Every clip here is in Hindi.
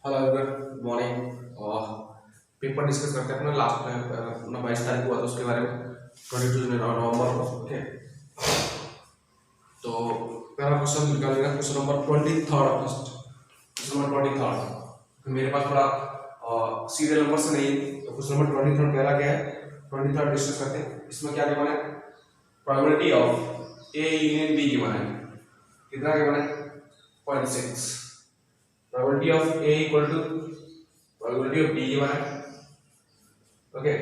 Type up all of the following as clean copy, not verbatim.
Hello good morning. Paper discuss करते हैं अपना लास्ट में अपना 22 तारीख को हुआ था उसके बारे में 22 नवंबर को। ओके, तो पहला क्वेश्चन निकालेगा question number 23 first. Question number 23 मेरे पास थोड़ा सीरियल नंबर से नहीं है, तो क्वेश्चन नंबर 23 पहला क्या है 23 डिस्कस करते हैं। इसमें क्या गिवन है, probability of A union B given है। कितना गिवन है 0.6। Probability of A equal to probability of B given है। ओके,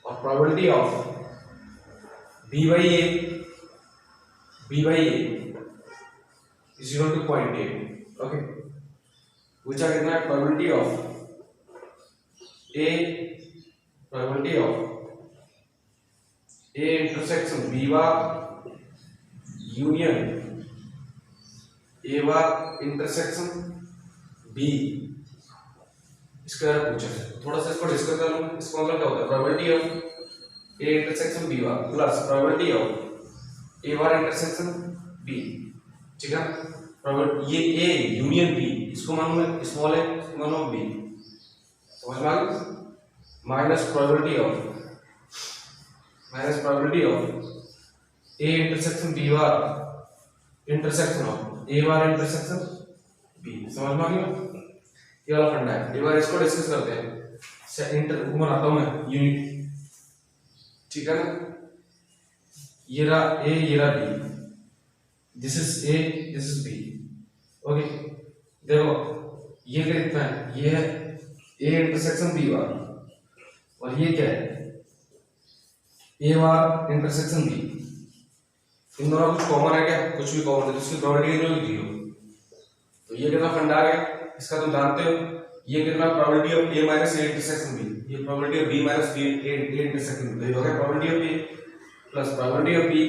और probability of B by A is equal to 0.8। Okay, पूछा कितना है probability of A intersection B bar union A bar intersection B, इसका पूछा है। थोड़ा सा इसको डिस्कस कर लूं। इसका मतलब क्या होता है, probability of A intersection B bar plus probability of A bar intersection B. ठीक है, ये ए यूनियन बी, इसको मानो मैं स्मॉल है, इसको मानो बी, समझ में आ गया। Minus probability of A intersection B bar intersection of A bar intersection B, समझ में आ गया। ये वाला फंडा है। एक बार इसको डिस्कस करते हैं। बनाता हूं मैं यूनिट, ठीक है ना। ये रहा ए, ये रहा B, this is A, this is B. Okay, देखो ये कितना है, ये है ए इंटरसेक्शन बी बार, और ये क्या है ए बार इंटरसेक्शन बी। इन दोनों कुछ कॉमन है क्या, कुछ भी कॉमन है, जिसकी प्रोबेबिलिटी जो दी हो। तो ये कितना फंडा आ गया, इसका तुम जानते हो। ये कितना probability of A minus A intersection B, ये probability of B minus B A intersection B, तो ये हो गया probability of A plus probability of B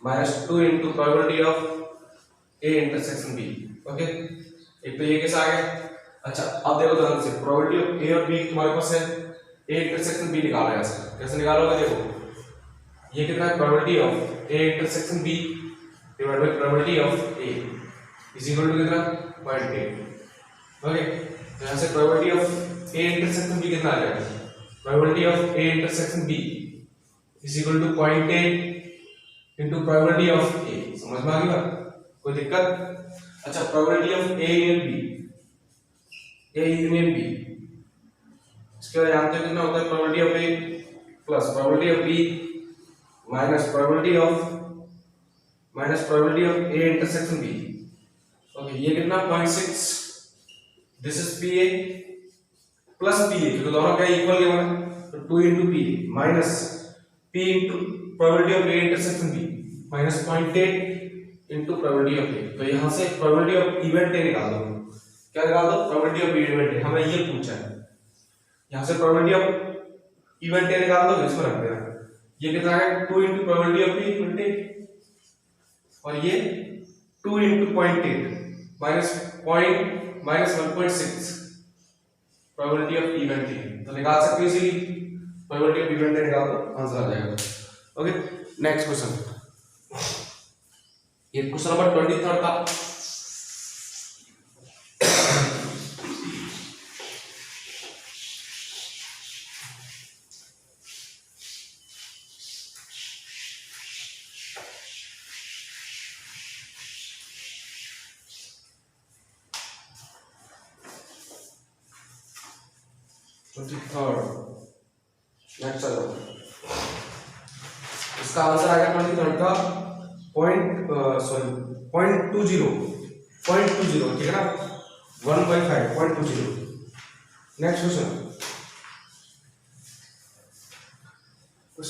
minus 2 into probability of A intersection B. Okay, एक तो ये कैसा आ गया। अच्छा, अब देखो ध्यान से, प्रोबेबिलिटी ऑफ ए और बी तुम्हारे पास है, ए इंटरसेक्शन बी निकाला है। ऐसे कैसे निकालोगे, देखो ये कितना है probability of A intersection B divide by probability of A is equal to कितना 0.8। ओके, तो यहां से probability of A intersection B कितना आ जाएगा, probability of A intersection B is equal to 0.8 into probability of A. समझ में आ गया, कोई दिक्कत। अच्छा, probability of A union B, इसके बाद जानते हो कितना होता है, probability of A plus probability of B minus probability of A intersection B. Okay, ये कितना 0.6, this is P A plus P A, क्योंकि दोनों क्या इक्वल गिवन है, तो 2 into P A minus P into probability of A intersection B minus 0.8 into probability of A. तो यहां से प्रोबेबिलिटी ऑफ इवेंट ए निकाल दो। क्या निकाल दो, प्रोबेबिलिटी ऑफ इवेंट ए, हमें ये पूछा है। यहां से प्रोबेबिलिटी ऑफ इवेंट ए निकाल दो, इसमें रख देना। ये कितना है 2 इनटू प्रोबेबिलिटी ऑफ इवेंट ए, और ये 2 into 0.8 minus 1.6 probability of event A. तो निकाल सकते हो इजीली, प्रोबेबिलिटी ऑफ इवेंट ए निकाल दो, आंसर आ जाएगा। ओके, नेक्स्ट क्वेश्चन, ये क्वेश्चन नंबर 23 था। नेक्स्ट इसका आंसर आ गया 23 का 0.20, ठीक है ना, 1/5 0.20। नेक्स्ट क्वेश्चन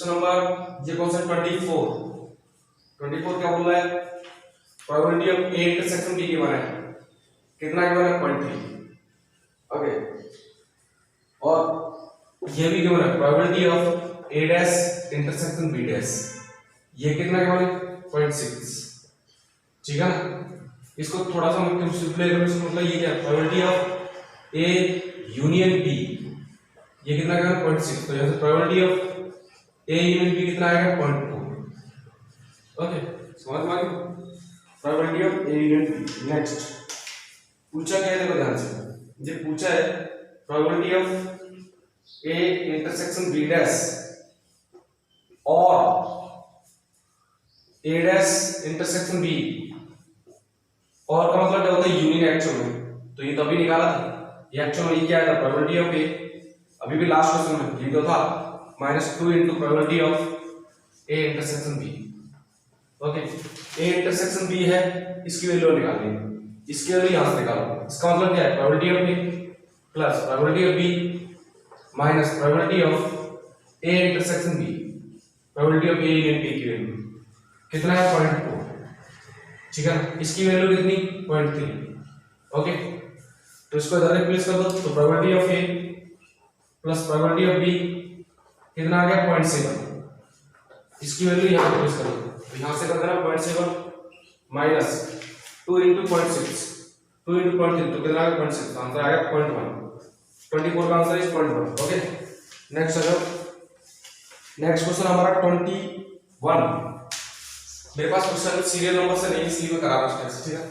नंबर ये कौन सा 24 क्या बोल रहा है, probability of A intersection B given है। कितना गिवन है 0.3। ओके, और ये भी गिवन है probability of A dash intersection B dash, ये कितना गिवन है 0.6। ठीक है ना, इसको थोड़ा सा मतलब सिंपल करो। इसका मतलब ये क्या है, probability of A union B, ये कितना गिवन 0.6, तो यहां से probability of A union B कितना आएगा 0.2। ओके, समझ में आ गया probability of A union B. Next पूछा क्या है, देखो ध्यान से, ये पूछा है probability of A intersection B dash और ए डैश इंटरसेक्शन बी, और का मतलब क्या होता है यूनियन एक्चुअल में, तो ये तो अभी निकाला था, ये एक्चुअल में ये क्या है प्रोबेबिलिटी ऑफ ए, अभी भी लास्ट क्वेश्चन में ये तो था -2 into probability of A intersection B. Okay, A intersection B है, इसकी वैल्यू निकालनी है, इसकी वैल्यू यहां से निकालो, इसका मतलब क्या है probability of A plus probability of B minus probability of A intersection B, probability of A in B की वैल्यू कितना है 0.4, ठीक है, इसकी वैल्यू कितनी 0.3। ओके, तो इसको इधर रिप्लेस कर दो, तो probability of A plus probability of B कितना आ गया 0.7, इसकी वैल्यू यहां रिप्लेस कर दो, तो यहां से कर देना 0.7 माइनस 2 into 0.6, 2 into 0.3 तो कितना आ गया 0.6, आंसर आ गया 0.1, 24 का आंसर इज 0.1। ओके, नेक्स्ट आ जाओ, नेक्स्ट क्वेश्चन हमारा 21। मेरे पास क्वेश्चन सीरियल नंबर से नहीं, सी में करा रहा हूं, ठीक है।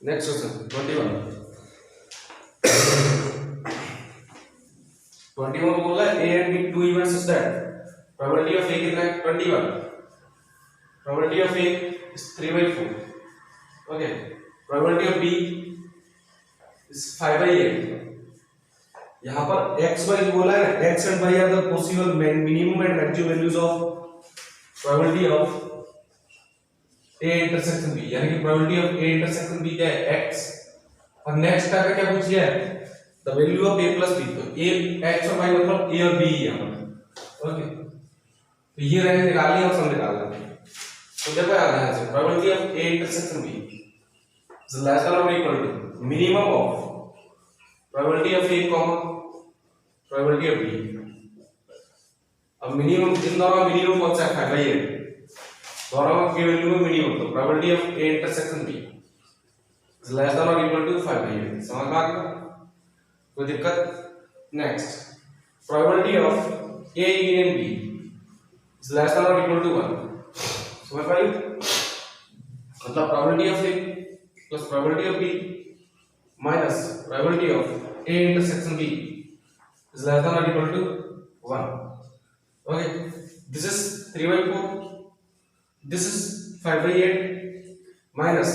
नेक्स्ट क्वेश्चन 21 बोल रहा है A and B two events such that probability of A कितना है 21, probability of A is 3/4, okay, probability of B is 5/8। यहां पर x y बोला है, x and y are the possible minimum and maximum values of probability of a intersection b, यानी कि probability of a intersection b क्या है x, और नेक्स्ट का क्या पूछ लिया है the value of a plus b, तो a x और y मतलब a और b यहां पर। ओके, तो ये रैंक निकालनी है और सम निकालना है, तो देखो याद है ऐसे probability of a intersection b is less than और equal to minimum of probability of a comma probability of b। अब मिनिमम इन दोनों में मिनिमम कौन सा है 5/8, दोनों की वैल्यू में मिनिमम, तो probability of a intersection b is less than और इक्वल टू 5/8। समझ में आ गया, कोई दिक्कत? Next, probability of a union b is less than और इक्वल टू 1। समझ पाई, मतलब probability of a plus probability of b minus probability of a intersection b is less than और equal to 1। Okay, this is 3/4, this is 5/8 minus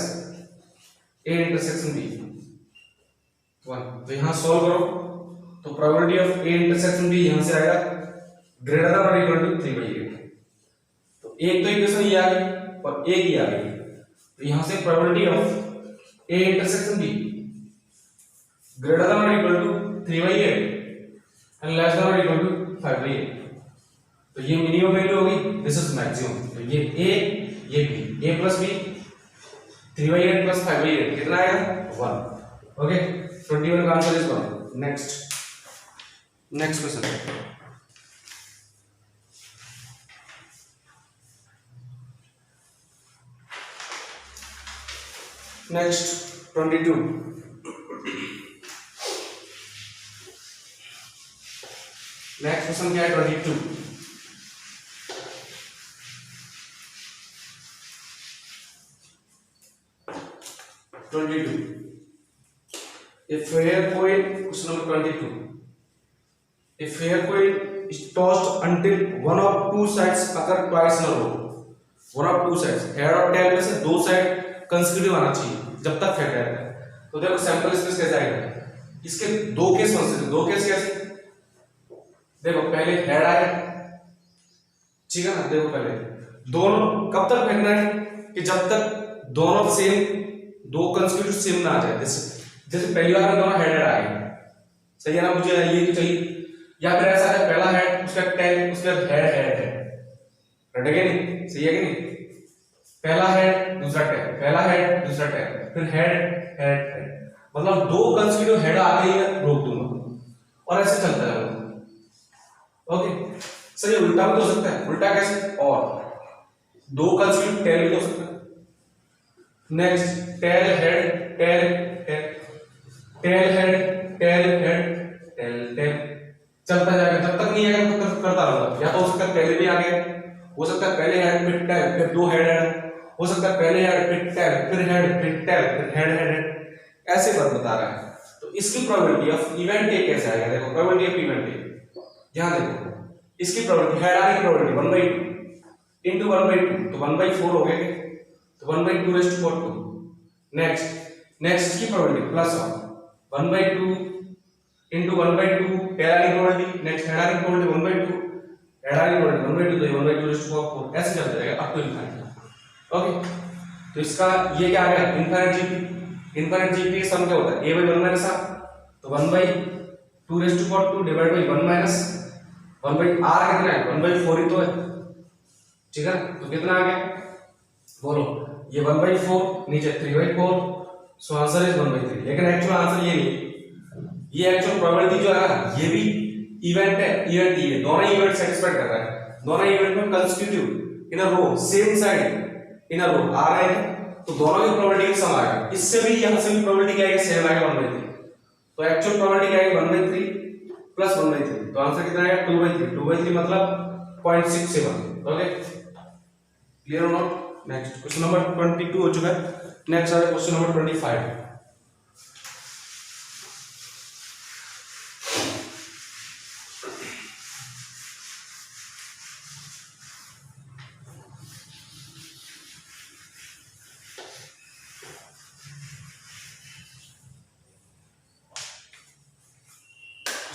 a intersection b 1, तो यहां सॉल्व करो, तो probability of a intersection b यहां से आएगा ग्रेटर देन और इक्वल टू 3/8, तो एक तो इक्वेशन ये आ गई और एक ये आ गई, तो यहां से probability of a intersection b greater than और equal to 3/8 and less than और इक्वल टू 5/8, तो ये मिनिमम वैल्यू होगी, दिस इज मैक्सिमम, तो ये a ये b, a plus b 3/8 plus 5/8 कितना आएगा 1। ओके, 21 का answer is 1। Next, next question, next 22। Next question क्या है 22। A fair coin, question number 22. A fair coin is tossed until one of two sides occur twice in a row. One of two sides, head और tail में से दो साइड कंसेक्यूटिव आना चाहिए जब तक फेयर है। तो देखो सैंपल स्पेस कैसे आएगा, इसके दो केस बन सकते, दो केस कैसे, देखो पहले हेड आया, ठीक है ना, देखो पहले दोनों कब तक फेंकना है कि जब तक दोनों सेम, दो कंसेक्यूटिव सेम ना आ जाए, जैसे पहली बार में दोनों हेड आए, सही है ना, मुझे ये तो चाहिए, या फिर ऐसा है पहला हेड उसका टेल उसके बाद हेड हेड है, रट गया नहीं, सही है कि नहीं, पहला हेड दूसरा टेल, पहला हेड दूसरा टेल, फिर हेड हेड हेड, मतलब दो कंसेक्यूटिव हेड आ गई है रोक दूंगा और ऐसे चलता है। ओके, सही, उल्टा भी हो सकता है, उल्टा कैसे, और दो कंसेक्यूटिव टेल भी हो सकता है। Next, tail head tail tail, tail head tail head tail tail, चलता जाएगा, जब तक नहीं आएगा तब तक करता रहूंगा। या तो हो सकता है पहले भी आ गया, हो सकता है पहले हेड फिर टेल फिर दो हेड हेड, हो सकता है पहले हेड फिर टेल फिर हेड फिर टेल फिर हेड हेड हेड, ऐसे बात बता रहा है। तो इसकी प्रोबेबिलिटी ऑफ इवेंट ए कैसे आएगा, देखो प्रोबेबिलिटी ऑफ इवेंट ए, ध्यान देखो इसकी प्रोबेबिलिटी हेड आने की प्रोबेबिलिटी 1/2 into 1/2, तो 1/4 हो गया, तो 1/2 raised to 4 2। नेक्स्ट इसकी प्रोबेबिलिटी प्लस 1/2 into 1/2 टेल आने की प्रोबेबिलिटी, नेक्स्ट हेड आने की प्रोबेबिलिटी 1/2, हेड आने की प्रोबेबिलिटी 1/2, तो 1/2 raised to 4 ऐसे चलता जाएगा अप टू इनफिनिटी। ओके, तो इसका ये क्या आ गया इनफिनिट जीपी। इनफिनिट जीपी का सम क्या होता है a/1 माइनस r, तो 1/2 raised to 4 2 divide by 1 minus 1/r कितना है 1/4 ही तो है, ठीक है। तो कितना आ गया बोलो, ये 1/4 नीचे 3/4, सो आंसर इज 1/3। लेकिन एक्चुअल आंसर ये नहीं, ये एक्चुअल प्रोबेबिलिटी जो है ये भी इवेंट है, इवेंट ये दोनों इवेंट सेटिस्फाई कर रहा है, दोनों इवेंट में constitute in a row same side in a row आ रहे हैं, तो दोनों की प्रोबेबिलिटी का सम आएगा। इससे भी यहां से भी प्रोबेबिलिटी क्या आएगी सेम आएगा 1/3, तो एक्चुअल प्रोबेबिलिटी क्या आएगी 1/3 प्लस 1/3, तो आंसर कितना आएगा 2/3। 2/3 मतलब 0.67। ओके, क्लियर हो नॉट। नेक्स्ट क्वेश्चन नंबर 22 हो चुका है, नेक्स्ट है क्वेश्चन नंबर 25।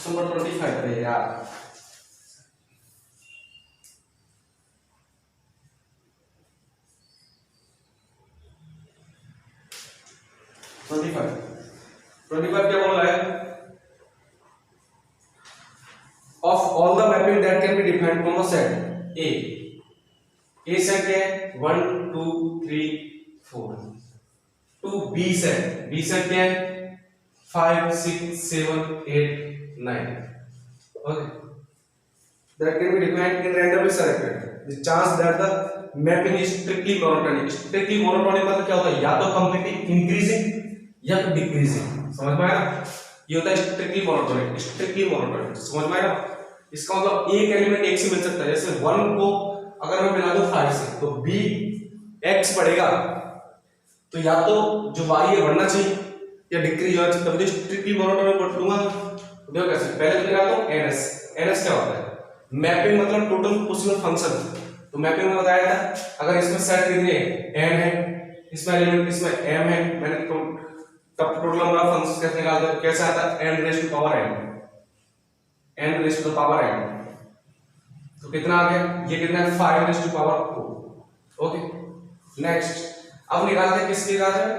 नंबर 25 है यार, क्या बोल रहा है, of all the mapping that can be defined from a set A set क्या है 1 2 3 4, टू बी सेट क्या है 5 6 7 8 9। Okay, that can be defined in randomly selected the chance that the mapping is strictly monotonic। strictly monotonic मतलब क्या होता है, या तो completely increasing या तो decreasing, समझ में आया। ये होता है strictly monotonic, strictly monotonic, समझ में आया। इसका मतलब एक एलिमेंट एक से मिल सकता है, जैसे 1 को अगर मैं मिला दूं 5 से तो b x बढ़ेगा, तो या तो जो y है बढ़ना चाहिए या डिक्रीज होना चाहिए, तब जो स्ट्रिक्टली मोनोटोनिक बढ़ लूंगा। देखो कैसे, पहले तो निकालता हूं ns क्या होता है, मैपिंग मतलब टोटल पॉसिबल फंक्शन। तो मैपिंग में बताया था अगर इसमें सेट कितने n है, इसमें एलिमेंट इसमें m है, मैंने तब टोटल नंबर ऑफ फंक्शंस कैसे निकालते हैं, कैसे आता है n raise to power n raise to power n, तो कितना आ गया, ये कितना है 5 raise to power 4। Okay, next अब निकालते हैं किसकी निकालते हैं,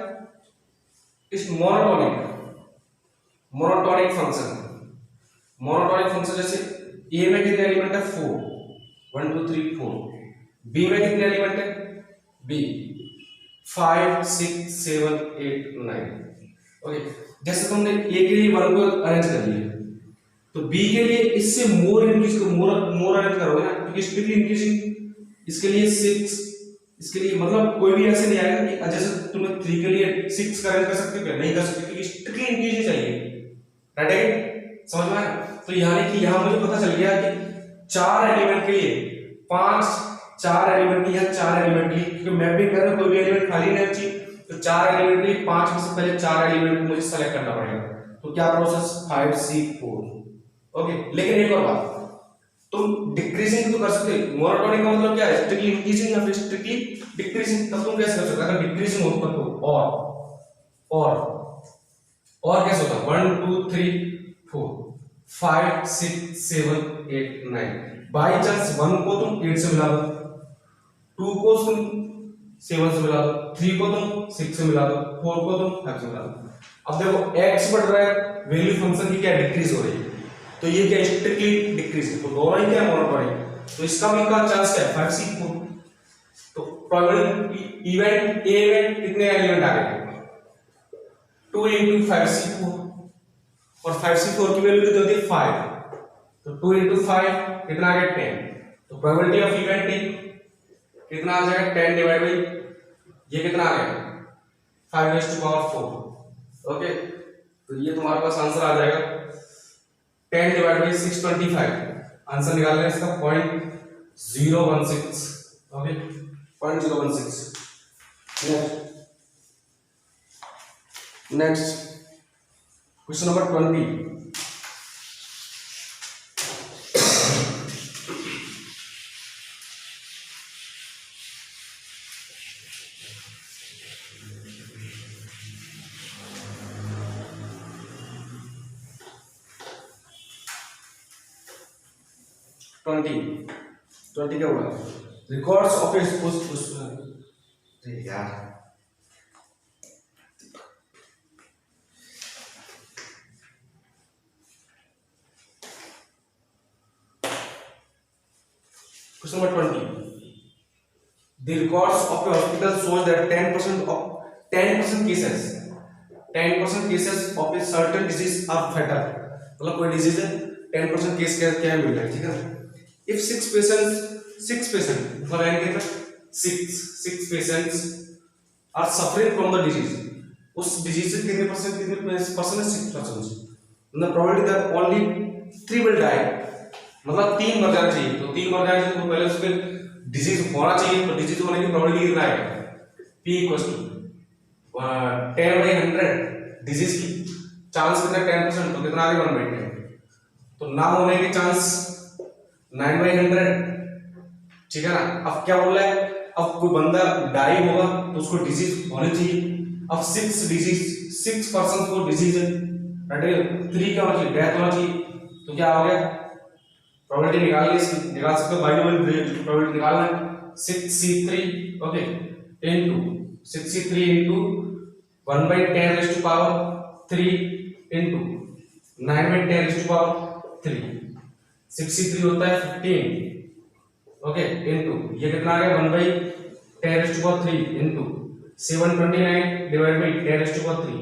इस मोनोटोनिक फंक्शन। मोनोटोनिक फंक्शन जैसे ए में कितने एलिमेंट है 4 1 2 3 4, बी में कितने एलिमेंट है बी 5 6 7 8 9। ओके, जैसे तुमने ए के लिए 1 को अरेंज कर लिया, तो बी के लिए इससे मोर इंक्रीज मोर अरेंज करोगे ना, क्योंकि स्ट्रिक्टली इंक्रीजिंग इसके लिए 6, इसके लिए मतलब कोई भी ऐसे नहीं आएगा कि जैसे तुमने 3 के लिए 6 का अरेंज कर सकते हो, नहीं कर सकते, क्योंकि स्ट्रिक्टली इंक्रीजिंग चाहिए, राइट है, समझ में आया। तो यानी कि यहां मुझे पता चल गया कि 4 एलिमेंट के लिए 4 एलिमेंट के लिए 4 एलिमेंट के लिए, क्योंकि मैपिंग कर रहे कोई भी एलिमेंट खाली नहीं चाहिए, तो 4 एलिमेंट के लिए 5 में से पहले 4 एलिमेंट को मुझे सेलेक्ट करना पड़ेगा। तो क्या प्रोसेस 5 6 4। ओके, लेकिन एक और बात, तुम डिक्रीजिंग तो कर सकते हो, मोनोटोनिक का मतलब क्या है, स्ट्रिक्टली इंक्रीजिंग या फिर स्ट्रिक्टली डिक्रीजिंग, तब तुम कैसे कर सकते हो, अगर डिक्रीजिंग होता तो और कैसे होता 1 2 3 4 5 6 7 8 9। बाई चांस 1 को तुम 8 से मिला दो, 2 को तुम 7 से मिला दो, 3 को तुम 6 से मिला दो, 4 को तुम 5 से मिला दो। अब देखो x बढ़ रहा है, वैल्यू फंक्शन की क्या डिक्रीज हो रही है, तो ये क्या स्ट्रिक्टली डिक्रीज है, तो दोनों ही क्या मोनोटोनिक, तो इसका भी का चांस क्या है 5 6 4। तो प्रोबेबिलिटी इवेंट ए में कितने एलिमेंट आ गए 2 into 5 6 4, और 5 6 4 की वैल्यू कितनी होती है 5, तो 2 into 5 कितना आ गया 10। तो प्रोबेबिलिटी ऑफ इवेंट ए कितना आ जाएगा 10 डिवाइड बाय ये कितना आ गया 5 raised to power 4। ओके, तो ये तुम्हारे पास आंसर आ जाएगा 10 डिवाइड बाई 625, आंसर निकाल लें इसका 0.016, okay 0.016। Next question number 20, twenty क्या हुआ, रिकॉर्ड्स ऑफ यार Question number 20. The records of a hospital shows that 10% cases of a certain disease are fatal. मतलब कोई disease है 10% केस क्या मिल रहा है, ठीक है। If six patients मतलब यानी कितना six patients are suffering from the disease, उस disease से कितने परसेंट है 6%। The probability that only 3 will die, मतलब 3 मर जाना चाहिए, तो 3 मर जाने से तो पहले उसके डिजीज होना चाहिए, तो डिजीज होने की प्रोबेबिलिटी कितना है P इक्वल्स टू 10/100, डिजीज की चांस कितना 10%, तो कितना आ गया 1/10, तो ना होने के चांस 9/100, ठीक है ना। अब क्या बोल रहा है, अब कोई बंदा डाई होगा तो उसको डिजीज होनी चाहिए, अब 6 पर्सन को डिजीज है, 3 क्या होना चाहिए, डेथ होना चाहिए, तो क्या हो गया प्रोबेबिलिटी निकाल सकते हो, बाइनोमियल प्रोबेबिलिटी निकालना है 6c3, okay into 6c3 into 1/10⁻³ into 9/10⁻³, 6c3 होता है 15, ओके इनटू ये कितना आ गया 1/10⁻³ इनटू 729 डिवाइड बाई 10⁻³,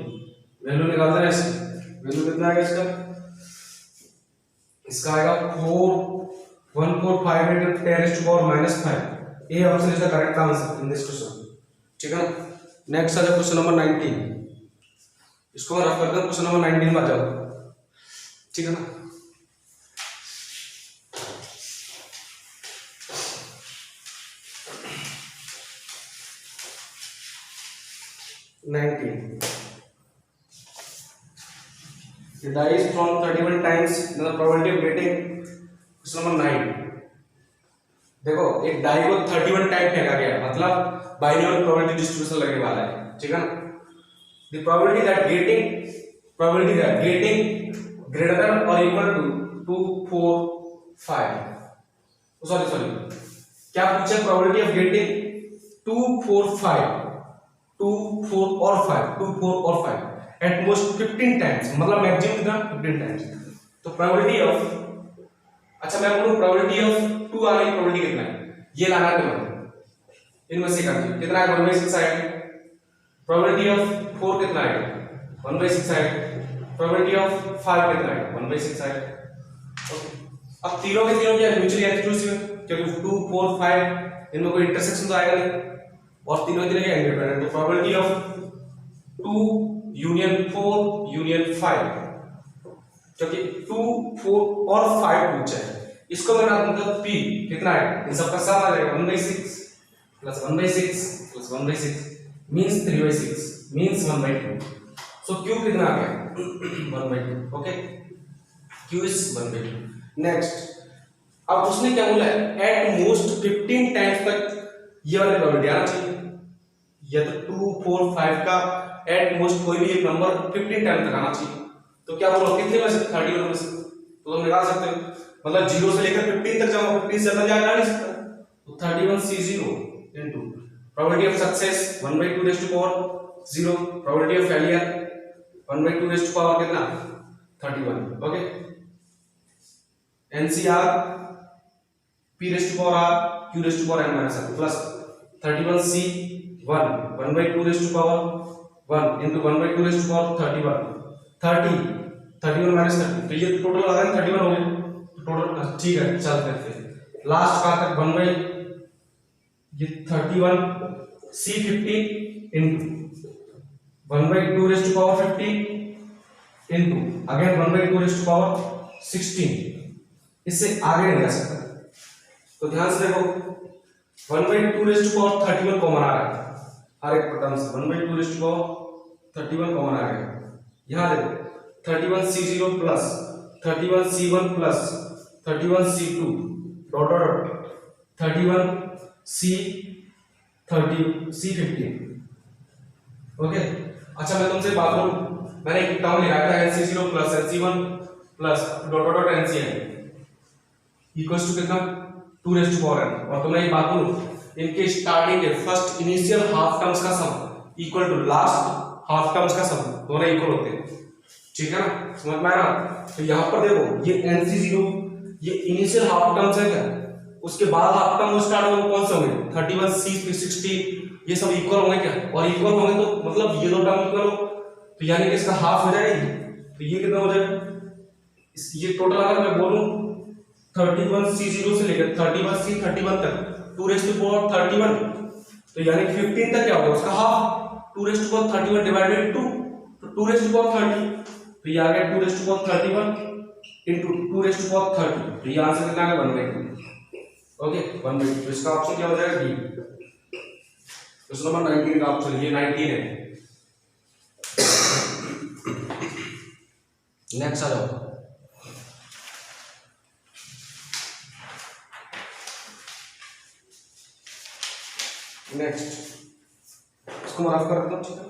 वैल्यू निकाल देना इसकी, वैल्यू कितना आ गया इसका आएगा 4145 ये option is the correct answer in this question, ठीक है ना। नेक्स्ट आ जाओ क्वेश्चन नंबर 19, इसको मैं रफ करता हूं, क्वेश्चन नंबर 19 में आ जाओ, ठीक है ना। The die is thrown 31 times, the probability of getting question number 9। देखो एक डाई को 31 टाइम फेंका गया, मतलब बाइनोमियल प्रोबेबिलिटी डिस्ट्रीब्यूशन लगने वाला है, ठीक है ना। The probability that getting greater than or equal to 2 4 5, sorry क्या पूछा, प्रोबेबिलिटी ऑफ गेटिंग 2 4 5 2 4 और 5 एट मोस्ट 15 टाइम्स, मतलब मैक्सिमम कितना 15 टाइम्स, तो प्रोबेबिलिटी ऑफ, अच्छा मैं बोलूं प्रोबेबिलिटी ऑफ 2 आने की प्रोबेबिलिटी कितना है, ये लाना है तुम्हें, इनमें से कितना है 1/6 आएगा, प्रोबेबिलिटी ऑफ 4 कितना आएगा 1/6 आएगा, प्रोबेबिलिटी ऑफ 5 कितना आएगा 1/6 आएगा, ओके। अब तीनों के तीनों क्या म्यूचुअली एक्सक्लूसिव है, क्योंकि 2 4 5 इनमें कोई इंटरसेक्शन तो आएगा नहीं, और तीनों क्या इंडिपेंडेंट, तो प्रोबेबिलिटी ऑफ 2 यूनियन 4 यूनियन 5, क्योंकि 2 4 और 5 पूछा है, इसको मैं मतलब p कितना है, इन सबका सम आ जाएगा 1/6 प्लस 1/6 प्लस 1/6 मींस 3/6 मींस 1/2, सो q कितना आ गया 1/2, ओके q इज 1/2। नेक्स्ट अब उसने क्या बोला है, एट मोस्ट 15 टाइम्स तक ये वाली प्रोबेबिलिटी आना चाहिए, या तो 2 4 5 का एट मोस्ट कोई भी एक नंबर 15 टाइम तक आना चाहिए, तो क्या बोलो कितने में से 31 में से, तो तुम निकाल सकते हो, मतलब 0 से लेकर 15 तक जाओ, 15 से ज्यादा जा नहीं सकता, तो 31c0 into probability of success 1/2⁻0, probability of failure 1/2 कितना 31, okay. NCR p⁻r q⁻n-r plus 31c1 1/2⁻1 into 1/2⁻31 31 - 30, तो ये टोटल आ रहा है 31 हो गया टोटल, ठीक है चलते हैं फिर लास्ट कहां तक 1 ये 31 c50 into 1/2⁻50 into again 1/2⁻50 16, इससे आगे नहीं जा सकता। तो ध्यान से देखो 1/2 कॉमन आ रहा है हर एक टर्म से, 1/2 कॉमन आ गया। यहाँ देखो 31C0 plus 31C1 plus 31C2 dot dot 31C15। Okay, अच्छा मैं तुमसे बात करूं, मैंने एक टर्म लिखा था NC0 plus NC1 plus dot dot NCn equals to कितना 2n, और तुम्हें एक बात बोलूं, इनके स्टार्टिंग के फर्स्ट इनिशियल हाफ टर्म्स का sum equal to last half terms का सम, दोनों इक्वल होते हैं, ठीक है ना, समझ में आ रहा। तो यहाँ पर देखो ये NC0 ये इनिशियल हाफ टर्म्स है क्या, उसके बाद हाफ टर्म स्टार्ट होंगे कौन से होंगे 31C16, ये सब इक्वल होंगे क्या, और इक्वल होंगे तो मतलब ये दो टर्म इक्वल हो, तो यानी कि इसका हाफ हो जाएगी, तो ये कितना हो जाएगा, ये टोटल अगर मैं बोलूं 31C0 से लेकर 31C31 तक 2^31, तो यानी 15 तक क्या होगा उसका हाफ 2^31 डिवाइडेड 2, तो 2^30, तो ये आ गया 2^31 into 2^30, तो ये आंसर कितना आ गया 1/2। ओके 1/2, तो इसका ऑप्शन क्या हो जाएगा डी। क्वेश्चन नंबर 19 का ऑप्शन ये 19 है। नेक्स्ट आ जाओ, नेक्स्ट इसको माफ कर देता हूं।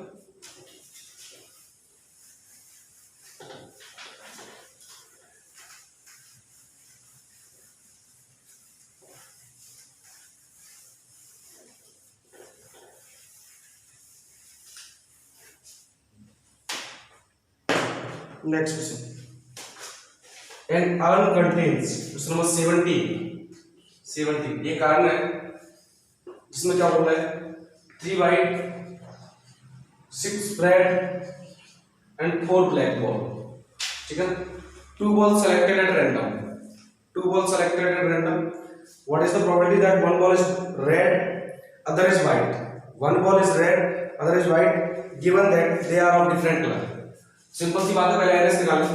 Next question, an urn contains, question number 70 ये कारण है जिसमें क्या बोल रहा है 3 white 6 red and 4 black ball, ठीक है। 2 balls selected at random, 2 balls selected at random, what is the probability that one ball is red other is white, one ball is red other is white given that they are of different color। Simple सी बात है, पहले NS निकालो,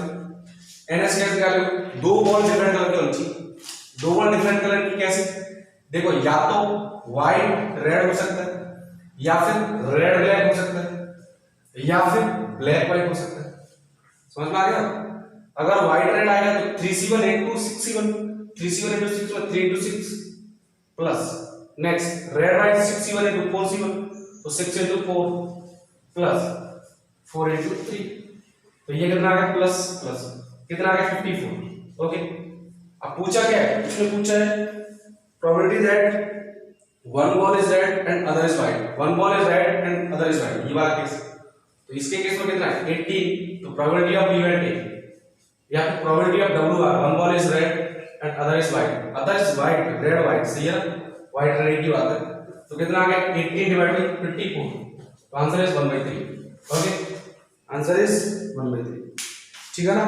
NS कैसे निकालो, दो बॉल डिफरेंट कलर की होनी चाहिए, दो बॉल डिफरेंट कलर की कैसे, देखो या तो व्हाइट रेड हो सकता है, या फिर रेड ब्लैक हो सकता है, या फिर ब्लैक व्हाइट हो सकता है, समझ में आ गया। अगर व्हाइट रेड आएगा तो 3C1 into 6C1, 3C1 into 6 3 into 6 plus next red white 6C1 into 4C1, तो 6 into 4 प्लस 4 into 3, तो ये कितना आ गया प्लस प्लस कितना आ गया 54। ओके, अब पूछा क्या है, इसने पूछा है probability that one ball is red and other is white, one ball is red and other is white, ये वाला केस, तो इसके केस में कितना है 18, तो प्रोबेबिलिटी ऑफ इवेंट ए या फिर probability of WR, one ball is red and other is white, other is white red white, सही है, व्हाइट रेड की बात है, तो कितना आ गया 18 डिवाइडेड बाय 54, तो answer is 1/3। Okay, answer is 1/3, ठीक है ना।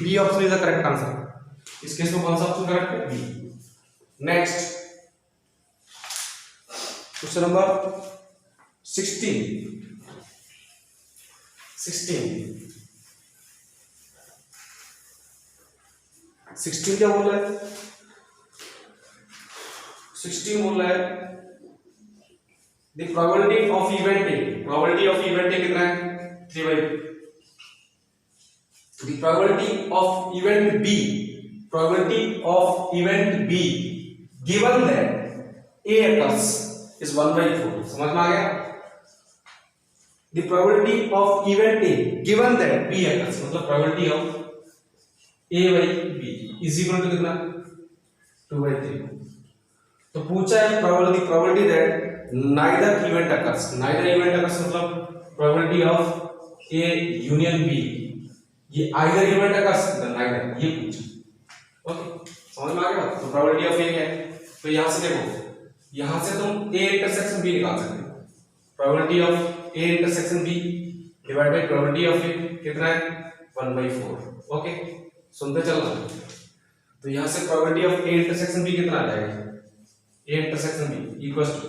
B option is the correct answer, इस केस में कौन सा ऑप्शन करेक्ट है, बी। नेक्स्ट क्वेश्चन नंबर 16 क्या बोल रहा है, 16 बोल रहा है the probability of event A, probability of event A कितना है 3/2, the probability of event B, probability of event B given that A occurs is 1/4, समझ में आ गया। the probability of event A given that B occurs, मतलब probability of A by B is equal to कितना 2/3, तो पूछा है probability that neither event occurs, neither event occurs मतलब probability of A union B, ये either event occurs then neither, ये पूछा। ओके, समझ में आ गया। तो प्रोबेबिलिटी ऑफ ए है, तो यहां से देखो, यहां से तुम A इंटरसेक्शन B निकाल सकते हो, probability of A intersection B divide by probability of A कितना है 1/4। ओके, सुनते चलना, तो यहां से probability of A intersection B कितना आ जाएगा, A intersection B equals to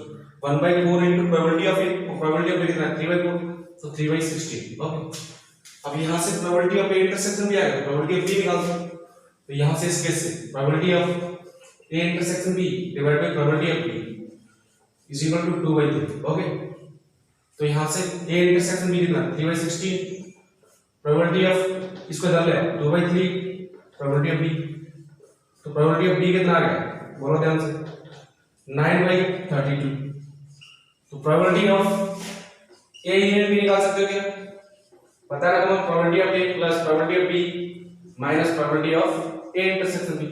1/4 into probability of A, probability of A कितना है 3/4, तो 3/16। ओके, अब यहां से प्रोबेबिलिटी ऑफ A इंटरसेक्शन भी आएगा, प्रोबेबिलिटी ऑफ B निकाल दो, तो यहाँ से इस केस से probability of A intersection B divide by probability of B is equal to 2/3। Okay, तो यहाँ से ए इंटरसेक्शन बी कितना 3/16, प्रोबेबिलिटी ऑफ इसको इधर ले 2/3 प्रोबेबिलिटी ऑफ बी, तो प्रोबेबिलिटी ऑफ बी कितना आ गया बोलो ध्यान से 9/32। तो probability of A union B निकाल सकते हो क्या, पता है ना तुम्हें probability of A plus probability of B minus probability of A intersection B,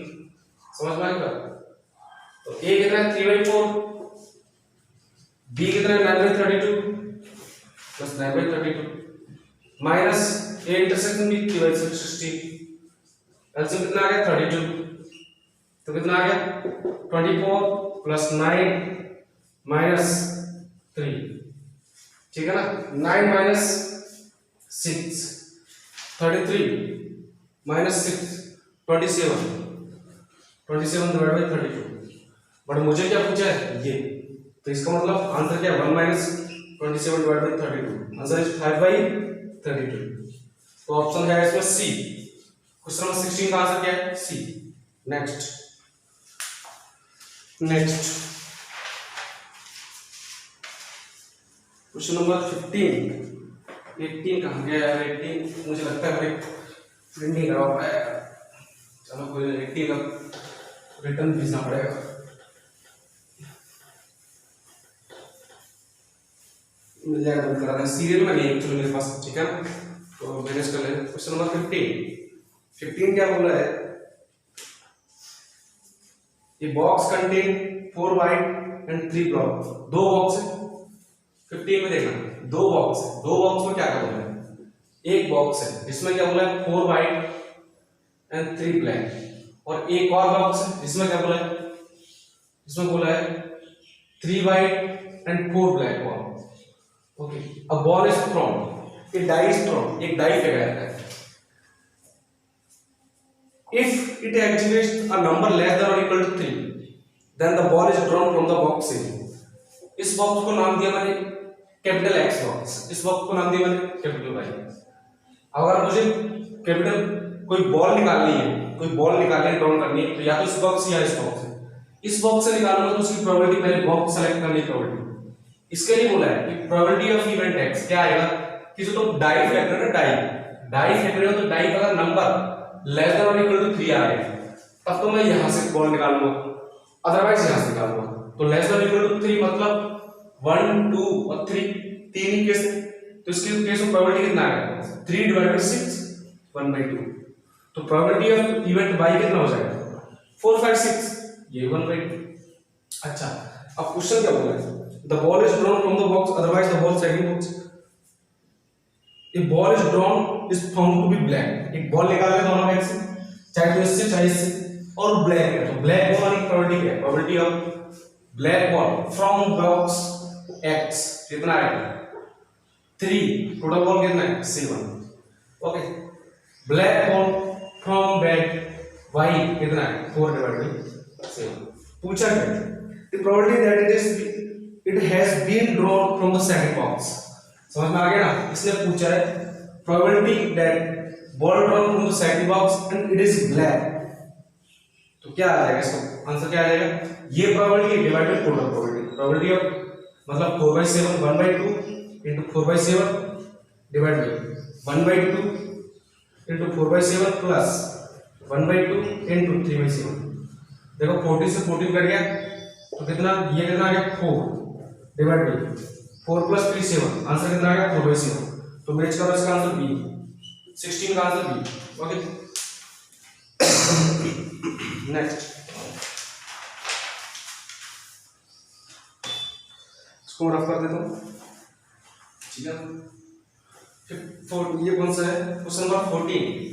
समझ में आएगा। तो ए कितना है 3/4, बी कितना है 9/32 plus 9/32 minus A intersection B 3/16, LCM कितना आ गया 32, तो कितना आ गया 24 प्लस 9 माइनस 3, ठीक है ना। 9 minus 6 33 minus 6 27 divide by 32। But मुझे क्या पूछा है ये, तो इसका मतलब आंसर क्या है 1 minus 27 divide by 32, answer is 5/32। तो ऑप्शन है इसमें सी, क्वेश्चन नंबर 16 का आंसर क्या है सी। नेक्स्ट क्वेश्चन नंबर 15 18 कहाँ गया यार 18, मुझे लगता है मेरे प्रिंट नहीं करा हुआ है, चलो कोई 18 का रिटर्न भेजना पड़ेगा। मिल जाएगा तो करा दें, सीरियल में नहीं एक्चुअली मेरे पास, ठीक है ना, तो मैनेज कर लें। क्वेश्चन नंबर 15 क्या बोला है, ये box contain 4 white and 3 block, दो बॉक्स है 15 में देखना, दो बॉक्स है, दो बॉक्स में क्या क्या बोला है, एक बॉक्स है इसमें क्या बोला है 4 वाइट एंड 3 ब्लैक, और एक और बॉक्स है इसमें क्या बोला है, इसमें बोला है 3 white and 4 black ball. Okay, अब बॉल इज थ्रोन, एक डाई इज थ्रोन, एक डाई फेंका जाता है, if it exhibits a number less than or equal to 3 then the ball is drawn from the box A। इस बॉक्स को नाम दिया मैंने कैपिटल एक्स बॉक्स, इस बॉक्स को नाम दिया मैंने कैपिटल वाई। अगर मुझे कैपिटल कोई बॉल निकालनी है, कोई बॉल निकालनी है ड्रॉ करनी है, तो या तो इस बॉक्स या इस बॉक्स से, इस बॉक्स से निकालूंगा तो उसकी प्रोबेबिलिटी पहले बॉक्स सेलेक्ट करने की प्रोबेबिलिटी, इसके लिए बोला है कि प्रोबेबिलिटी ऑफ इवेंट एक्स क्या आएगा कि जो तो डाई फेंक रहे हो ना, डाई फेंक रहे हो तो डाई का नंबर लेस देन और इक्वल टू 3 आ गया, तब तो मैं यहां से बॉल निकालूंगा, अदरवाइज यहां से निकालूंगा। तो लेस देन और इक्वल टू 3 मतलब 1 2 और 3, तीन ही केस, तो इसके केस में प्रोबेबिलिटी कितना आएगा 3 डिवाइडेड बाय 6 1/2। तो प्रोबेबिलिटी ऑफ इवेंट y कितना हो जाएगा 4 5 6, ये 1/2। अच्छा, अब क्वेश्चन क्या बोला है, the ball is drawn from the box otherwise the ball second box. A ball is drawn is found to be black, एक बॉल निकाल ले दोनों में से, चाहे तो इससे चाहे इससे, और ब्लैक है, तो ब्लैक बॉल की प्रोबेबिलिटी है, probability of black ball from box x कितना है 3, टोटल बॉल कितना है 7। Okay, black ball from bag y कितना है 4 डिवाइडेड बाय 7। पूछा है the probability that it has been drawn from the second box, समझ में आ गया ना। इसने पूछा है probability that ball drawn from the second box and it is black, तो क्या आ जाएगा इसका आंसर, क्या आ जाएगा, ये probability divided total probability, probability of मतलब 4/7 1/2 into 4/7 divide by 1/2 into 4/7 plus 1/2 into 3/7। देखो 40 से 14 कट गया तो कितना, ये कितना आ गया 4 डिवाइड बाय 4 प्लस 3 7, आंसर कितना आ गया 4/7। तो मैच करो इसका आंसर बी, 16 का आंसर बी। ओके, नेक्स्ट इसको रफ कर देता हूं, ठीक है। फिर ये कौन सा है, question number 14।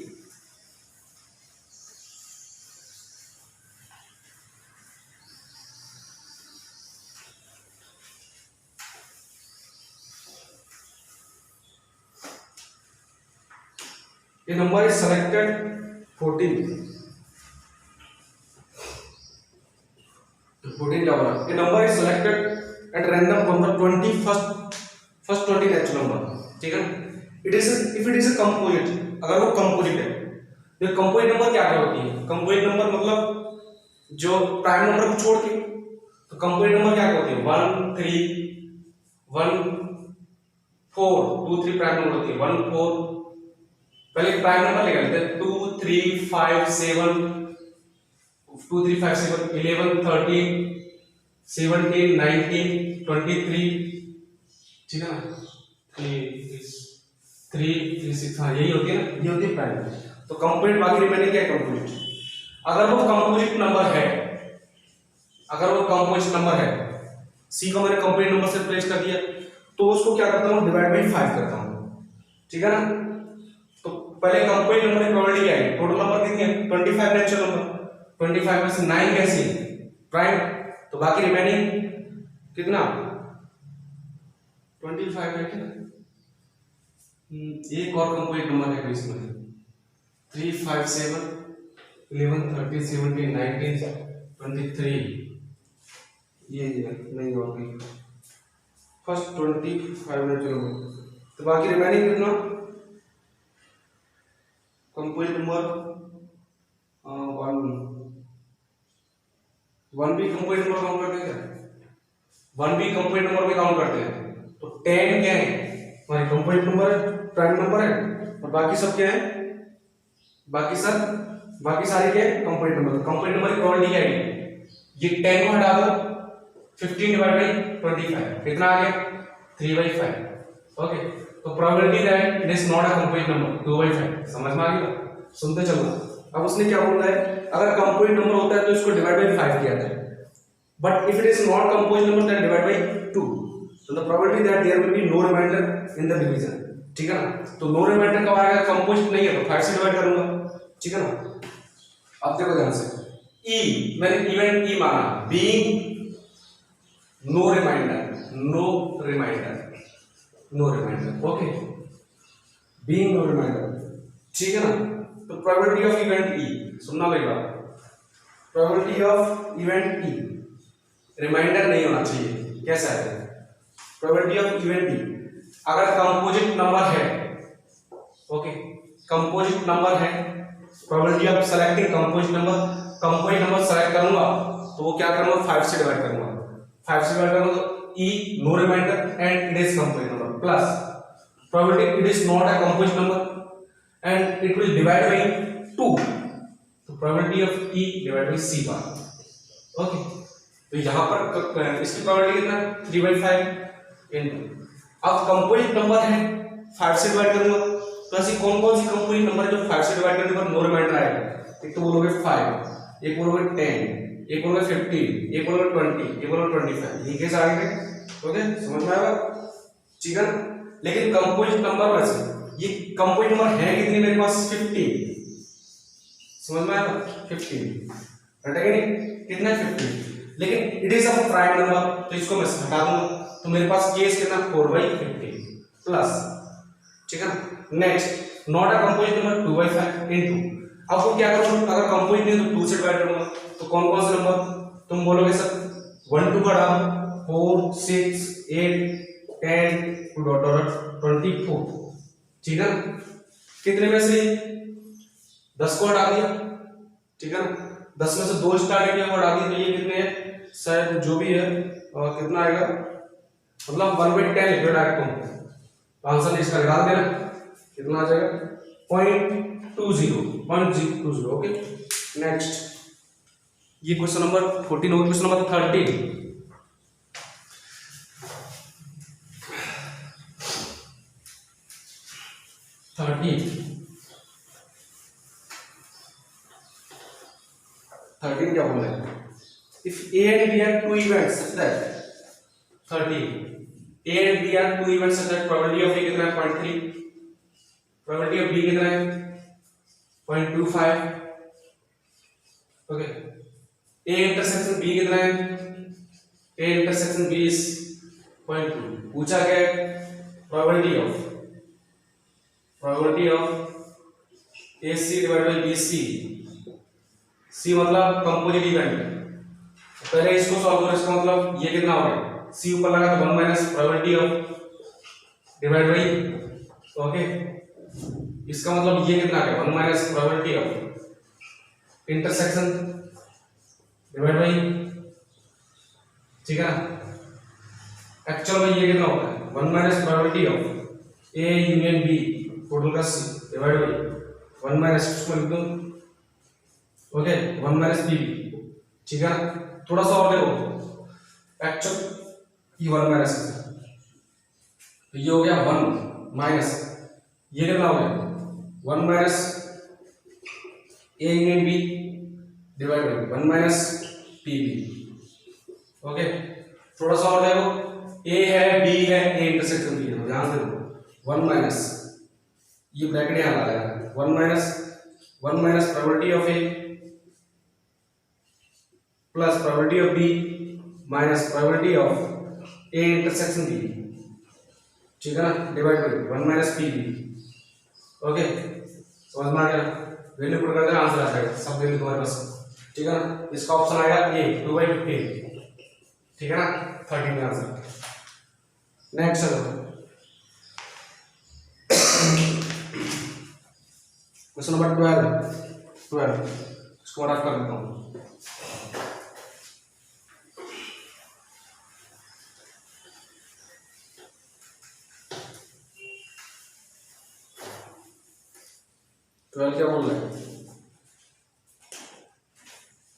A number is selected 14 क्या बोला, A number is selected at random from the first 20 natural number, ठीक है। It is if it is a composite, अगर वो composite है देखो कंपोजिट नंबर क्या क्या होती है, कंपोजिट नंबर मतलब जो प्राइम नंबर को छोड़ के, तो कंपोजिट नंबर क्या क्या होती है, 1 3 1 4 2 3 प्राइम नंबर होती है, 1 4, पहले प्राइम नंबर लेकर लेते हैं, 2 3 5 7 2 3 5 7 11 13 17 19 23, ठीक है ना, 3 6, हाँ यही होती है ना, ये होती है प्राइम। तो कंपोजिट, बाकी रिमेनिंग क्या है कंपोजिट, अगर वो कंपोजिट नंबर है, अगर वो कंपोजिट नंबर है, सी को मैंने कंपोजिट नंबर से रिप्लेस कर दिया, तो उसको क्या करता हूँ, डिवाइड बाई 5 करता हूँ, ठीक है ना। तो पहले कंपोजिट नंबर की प्रोबेबिलिटी क्या है, टोटल नंबर कितनी है 25 नेचुरल नंबर, 25 में से 9 कैसी प्राइम, तो बाकी रिमेनिंग कितना 25 है क्या, एक और कंपोजिट नंबर है इसमें 3 5 7 11 13 17 19 23, ये नहीं और कोई फर्स्ट 25 नेचुरल नंबर, तो बाकी रिमेनिंग कितना कंपोजिट नंबर 1 भी कंपोजिट नंबर काउंट करते हैं क्या, 1 भी कंपोजिट नंबर में काउंट करते हैं, तो 10 क्या है हमारे कंपोजिट नंबर है, प्राइम नंबर है, और बाकी सब क्या है, बाकी सारे क्या है कंपोजिट नंबर। कंपोजिट नंबर की प्रोबेबिलिटी क्या है, ये 10 को हटा दो, 15 डिवाइड बाई 25 कितना आ गया 3/5, ओके। तो probability that it is not a composite number 2/5, समझ में आ गया, सुनते चलना। अब उसने क्या बोला है, अगर कंपोजिट नंबर होता है तो इसको डिवाइड बाई 5 किया जाए, but if it is not composite number then divide by 2, so the probability that there will be no remainder in the division, ठीक है ना। तो नो रिमाइंडर कब आएगा, कंपोजिट नहीं है तो 5 से डिवाइड करूंगा, ठीक है ना। अब देखो ध्यान से, ई मैंने इवेंट ई माना, being no reminder, okay, being no reminder, ठीक है ना। तो प्रोबेबिलिटी ऑफ इवेंट ई, सुनना मेरी बात, probability of event E, reminder नहीं होना चाहिए, कैसा है प्रोबेबिलिटी ऑफ इवेंट ई, अगर कंपोजिट नंबर है, ओके, कंपोजिट नंबर है, probability of selecting composite number select करूंगा तो वो क्या करूंगा 5 से डिवाइड करूंगा, 5 से डिवाइड करूंगा तो E no reminder and it is composite number, plus probability it is not a composite number and it will divide by 2, तो probability of E divide by C bar, okay. तो यहां पर इसकी प्रोबेबिलिटी कितना 3/5 इनटू, अब कंपोजिट नंबर है 5 से डिवाइड करूंगा, तो ऐसी कौन कौन सी कंपोजिट नंबर है जो 5 से डिवाइड करने पर नो रिमाइंडर आएगा, एक तो बोलोगे 5, एक बोलोगे 10, एक बोलोगे 15, एक बोलोगे 20, एक बोलोगे 25, ये कैसे आएंगे, ओके, समझ में आएगा, ठीक है। लेकिन कंपोजिट नंबर में से ये कंपोजिट नंबर है कितनी मेरे पास 15, समझ में आएगा 15, रटेगा नहीं कितना 15, लेकिन it is a prime number तो इसको मैं हटा दूंगा, तो मेरे पास केस कितना 4/15 प्लस, ठीक है। Next not a composite number 2/5 into, अब वो क्या करूंगा, अगर कंपोजिट नहीं तो 2 से डिवाइड करूंगा, तो कौन कौन से नंबर तुम बोलोगे सर 1 2 का डाल 4 6 8 10 24, ठीक है ना। कितने में से 10 को हटा दिया, ठीक है ना, 10 में से 2 स्टार्ट किया हटा दिया, तो ये कितने हैं शायद जो भी है कितना आएगा, मतलब 1/10 लिख दो डायरेक्ट, तो आंसर इसका लगा देना कितना आ जाएगा 0.20, ओके। नेक्स्ट ये क्वेश्चन नंबर 14 हो गया, क्वेश्चन नंबर 13, क्या बोल रहा है, if A and B are two events such that 13 A and B are two events such that probability of A कितना है 0.3, probability of B कितना है 0.25, ओके। A intersection B कितना है, A intersection B is 0.2, पूछा गया है probability of AC divided by BC, C मतलब कंपोजिट इवेंट, पहले इसको सॉल्व करो, इसका मतलब ये कितना हो गया, C ऊपर लगा तो 1 minus probability of divide by, okay, इसका मतलब ये कितना आ गया 1 minus probability of intersection divide by, ठीक है ना। एक्चुअल में ये कितना होता है 1 minus probability of A union B total का सी डिवाइड बाई 1 माइनस इसको लिख दूं, ओके 1 माइनस बी, ठीक है ना। थोड़ा सा और देखो एक्चुअल ये 1 माइनस, तो ये हो गया 1 माइनस ये कितना हो गया 1 minus A union B divide by 1 minus P B, okay. थोड़ा सा और देखो ए है बी है ए इंटरसेक्शन बी है, ध्यान से देखो 1 माइनस ये ब्रैकेट यहां लगाया 1 minus probability of A plus probability of B minus probability of A intersection B, ठीक है ना, divide by 1 minus P B, okay. समझ में आ गया, वैल्यू पुट करते हैं आंसर आ जाएगा, सब वैल्यू तुम्हारे पास, ठीक है ना। इसका ऑप्शन आएगा ए 2/15, ठीक है ना, 13 में आंसर। नेक्स्ट चलो क्वेश्चन नंबर 12 इसको रफ कर देता हूँ। क्या बोल रहा है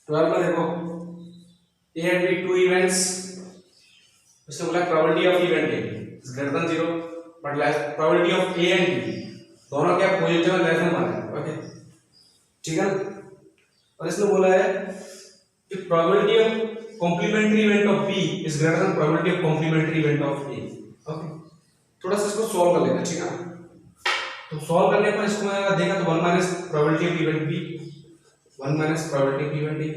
12 में देखो A and B two events, इसने बोला probability of event A is greater than 0 but less probability of A and B दोनों क्या पॉजिटिव है लेस देन 1 है, ओके, ठीक है। और इसने बोला है कि probability of complementary event of B is greater than probability of complementary event of A, okay. थोड़ा सा इसको सॉल्व कर लेते हैं, ठीक है। तो सॉल्व करने पर इसको मैं देखा तो 1 minus probability of event B 1 minus probability of event A,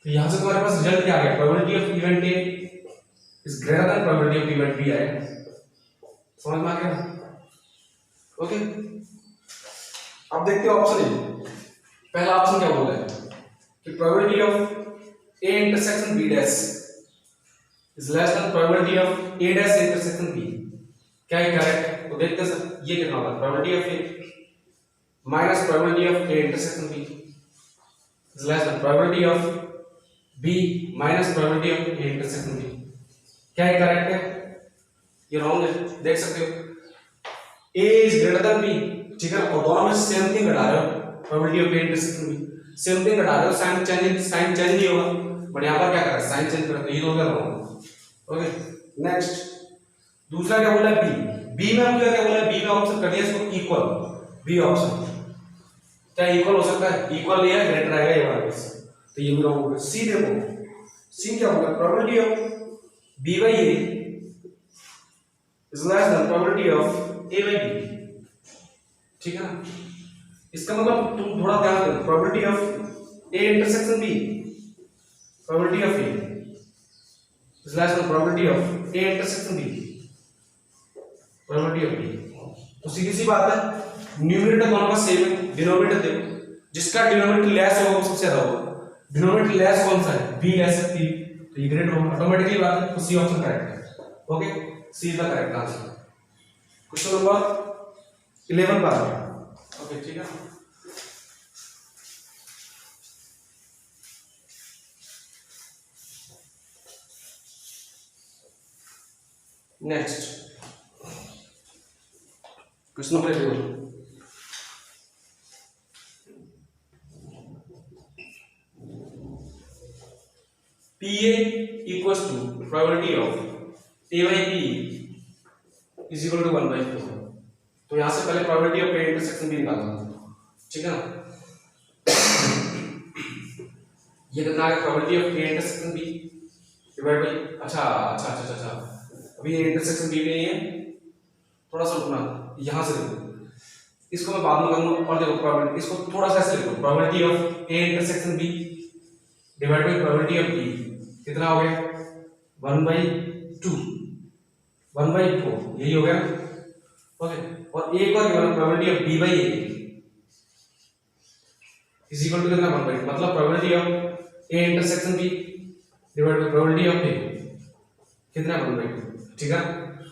तो यहां से तुम्हारे पास रिजल्ट क्या आ गया probability of event A is greater than probability of event B आया, समझ में आ गया, ओके। अब देखते हैं ऑप्शन ए। पहला ऑप्शन क्या बोल रहा है कि probability of A intersection B dash is less than probability of A dash intersection B, क्या है करेक्ट। तो देखते हैं सर ये कितना होगा probability of A minus probability of A intersection B is less than probability of B minus probability of A intersection B, क्या है करेक्ट है, ये रॉन्ग है, देख सकते हो a is greater then b, ठीक है। और दोनों में सेम थिंग घटा रहे हो probability of A intersection B, same thing घटा रहे हो, साइन चेंज नहीं होगा, बट यहां पर क्या कर रहा है साइन चेंज कर रहा है, ये हो गया रॉन्ग, ओके। नेक्स्ट दूसरा क्या बोला है बी में हम क्या बोला है बी में ऑप्शन कर दिया इसको इक्वल, बी ऑप्शन क्या इक्वल हो सकता है, इक्वल नहीं है ग्रेटर आएगा ये वाला, तो ये भी रॉन्ग हो गया। सी देखो सी क्या होगा probability of B by A is less than probability of A by B, ठीक है ना। इसका मतलब तुम थोड़ा ध्यान दो probability of A intersection B probability of A is less than probability of A intersection B probability of B, तो सीधी सी बात है न्यूमरेटर दोनों का सेम है, डिनोमिनेटर देखो जिसका डिनोमिनेटर लेस होगा वो सबसे ज्यादा होगा, डिनोमिनेटर लेस कौन सा है बी लेस है पी, तो ये ग्रेटर होगा ऑटोमेटिकली बात है, तो सी ऑप्शन करेक्ट है, okay. C is the correct answer. Question number 11 पर ओके, ठीक है। Next question number 11 PA equals to probability of A by P is equal to 1/4, तो यहां से पहले probability of A intersection B निकालना, ठीक है ना। ये कितना है probability of A intersection B divide by, अच्छा अभी A intersection B भी नहीं है, थोड़ा सा रुकना, यहां से देखो इसको मैं बाद में करूंगा, और देखो प्रोबेबिलिटी इसको थोड़ा सा ऐसे लिखो probability of A intersection B divide by probability of B कितना हो गया 1/2 1/4, यही हो गया, ओके। और एक बार probability of B by A is equal to कितना 1/2, मतलब probability of A intersection B divide by probability of A कितना 1/2, ठीक है।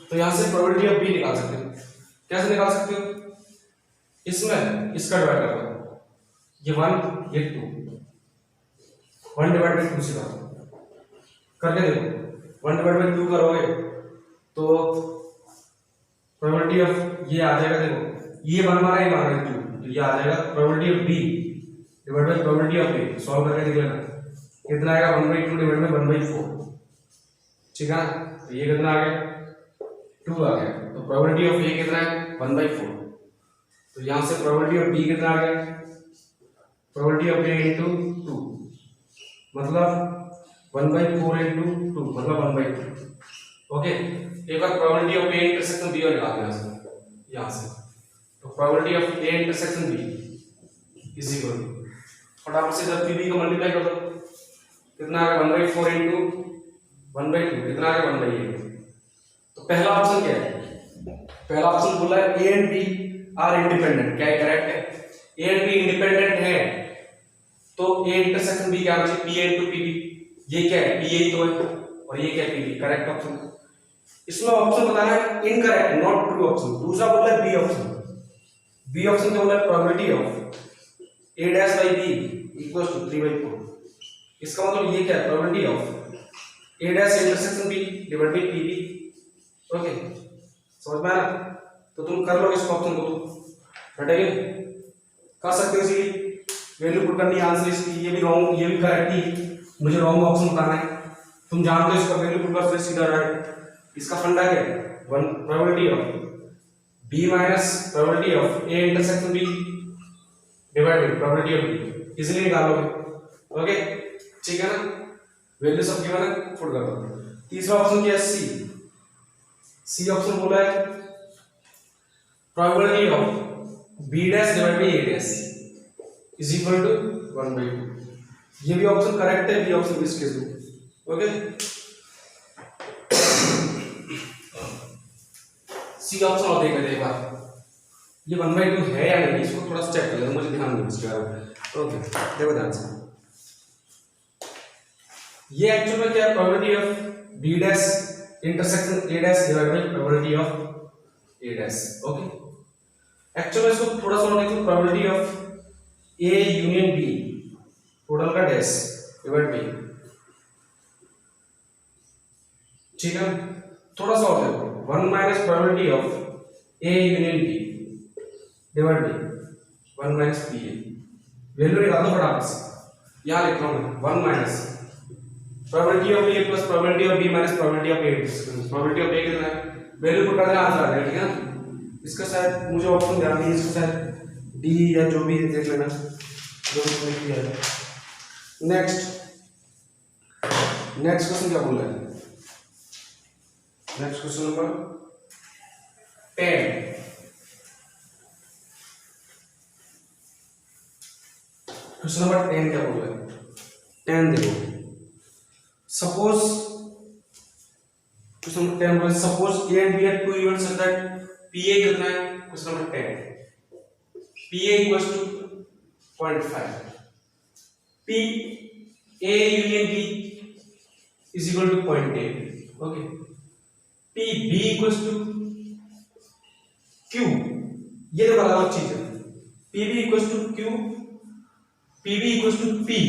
तो यहां से प्रोबेबिलिटी ऑफ बी निकाल सकते हो, कैसे निकाल सकते हो, इसमें इसका डिवाइड कर दो, ये 1 ये 2, 1 डिवाइड बाई 2 से करके देखो। 1 डिवाइड बाई 2 करोगे तो प्रोबेबिलिटी ऑफ ये आ जाएगा, देखो ये 1 माना, ये माना 2, तो ये आ जाएगा probability of B divide by probability of A. Solve करके देख लेना कितना आएगा, 1/2 डिवाइड बाई 1/4, ठीक है ना। तो ये कितना आ गया, 2 आ गया। तो प्रोबेबिलिटी ऑफ ए कितना है, 1/4। तो यहां से प्रोबेबिलिटी ऑफ बी कितना आ गया, प्रोबेबिलिटी ऑफ ए इंटू 2, मतलब 1/4 इंटू 2 मतलब 1/2। ओके, एक बार probability of A intersection B और निकाल देना यहां से। तो probability of A intersection B is equal to, फटाफट से जब बी को मल्टीप्लाई कर दो, कितना आ गया 1/4 इंटू 1/2, कितना आ गया 1/8। तो पहला ऑप्शन क्या है, पहला ऑप्शन बोला है A and B are independent, क्या करेक्ट है, ए एंड बी इंडिपेंडेंट है, तो ए इंटरसेक्शन बी क्या होना चाहिए, P A into P B. ये क्या है, पी ए तो है और ये क्या है, पी बी, करेक्ट ऑप्शन। इसमें ऑप्शन बताना है इनकरेक्ट, नॉट ट्रू ऑप्शन। दूसरा बोला है बी ऑप्शन, बी ऑप्शन क्या बोला है, probability of A dash by B equals to 3/4। इसका मतलब ये क्या है, probability of A dash intersection B divide by P B. Okay, समझ में आया, तो तुम कर लो इस ऑप्शन को, तुम हटेगे कर सकते हो। इसी वैल्यू पुट करनी, आंसर इसकी ये भी रॉन्ग ये भी करेक्ट ही, मुझे रॉन्ग ऑप्शन बताना है। तुम जानते हो इसका वैल्यू पुट कर सीधा राइट। इसका फंडा क्या है, one probability of B minus probability of A intersection B divide by probability of B, easily निकालोगे। ओके, ठीक है ना, वैल्यू सब गिवन है, पुट कर दो। तीसरा ऑप्शन क्या है, सी ऑप्शन बोला है probability of B dash divide by A dash is equal to 1/2। ये भी ऑप्शन करेक्ट है, बी ऑप्शन इस केस में। ओके, सी ऑप्शन और देख लेते एक बार, ये 1/2 है या नहीं, इसको थोड़ा सा चेक कर लेना, मुझे ध्यान नहीं इसके बारे में। ओके, देखो ध्यान से, ये एक्चुअल में क्या है, probability of B dash intersection A dash divide by probability of A dash. Okay, actual में इसको थोड़ा सा और देखो, probability of A union B total का डैश डिवाइड बाय, ठीक है, थोड़ा सा और देखो, 1 minus probability of A union B divide by 1 minus B A. Value निकाल दो फटाफट से, यहां लिख रहा हूं 1 minus probability of A plus probability of B minus probability of A. Probability of A कितना है, वैल्यू पुट करना आंसर आ जाएगा, ठीक है ना। इसका शायद मुझे ऑप्शन ध्यान नहीं, इसका शायद डी या जो भी देख लेना, जो भी किया है। नेक्स्ट क्वेश्चन क्या बोला है, next question number 10। Question number 10 क्या बोला है, 10 देखो, सपोज क्वेश्चन नंबर 10 बोला, suppose A and B are two events such that P A कितना है, question number 10, P A equals to 0.5, P A union B is equal to 0.8। Okay, P B equals to Q, ये दो अलग अलग चीज है, P B equals to Q, P B equals to P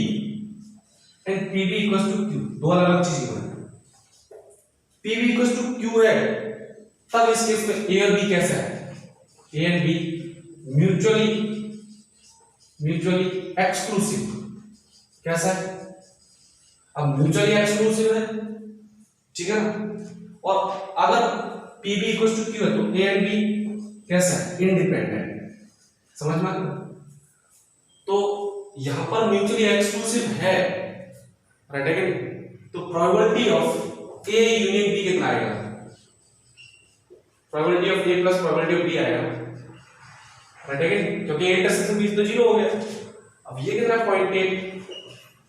and P B equals to Q, दो अलग अलग चीजें हैं। P B equals to Q है, तब इस केस में ए और बी कैसा है, A and B mutually exclusive, कैसा है, अब म्यूचुअली एक्सक्लूसिव है, ठीक है ना। और अगर P B equals to Q है तो ए एंड बी कैसा है, इंडिपेंडेंट, समझ में आ गया। तो यहां पर म्यूचुअली एक्सक्लूसिव है, राइट है कि, तो probability of A union B कितना आएगा, probability of A plus probability of B आएगा, राइट है कि, क्योंकि ए इंटरसेक्शन बी तो 0 हो गया। अब ये कितना 0.8,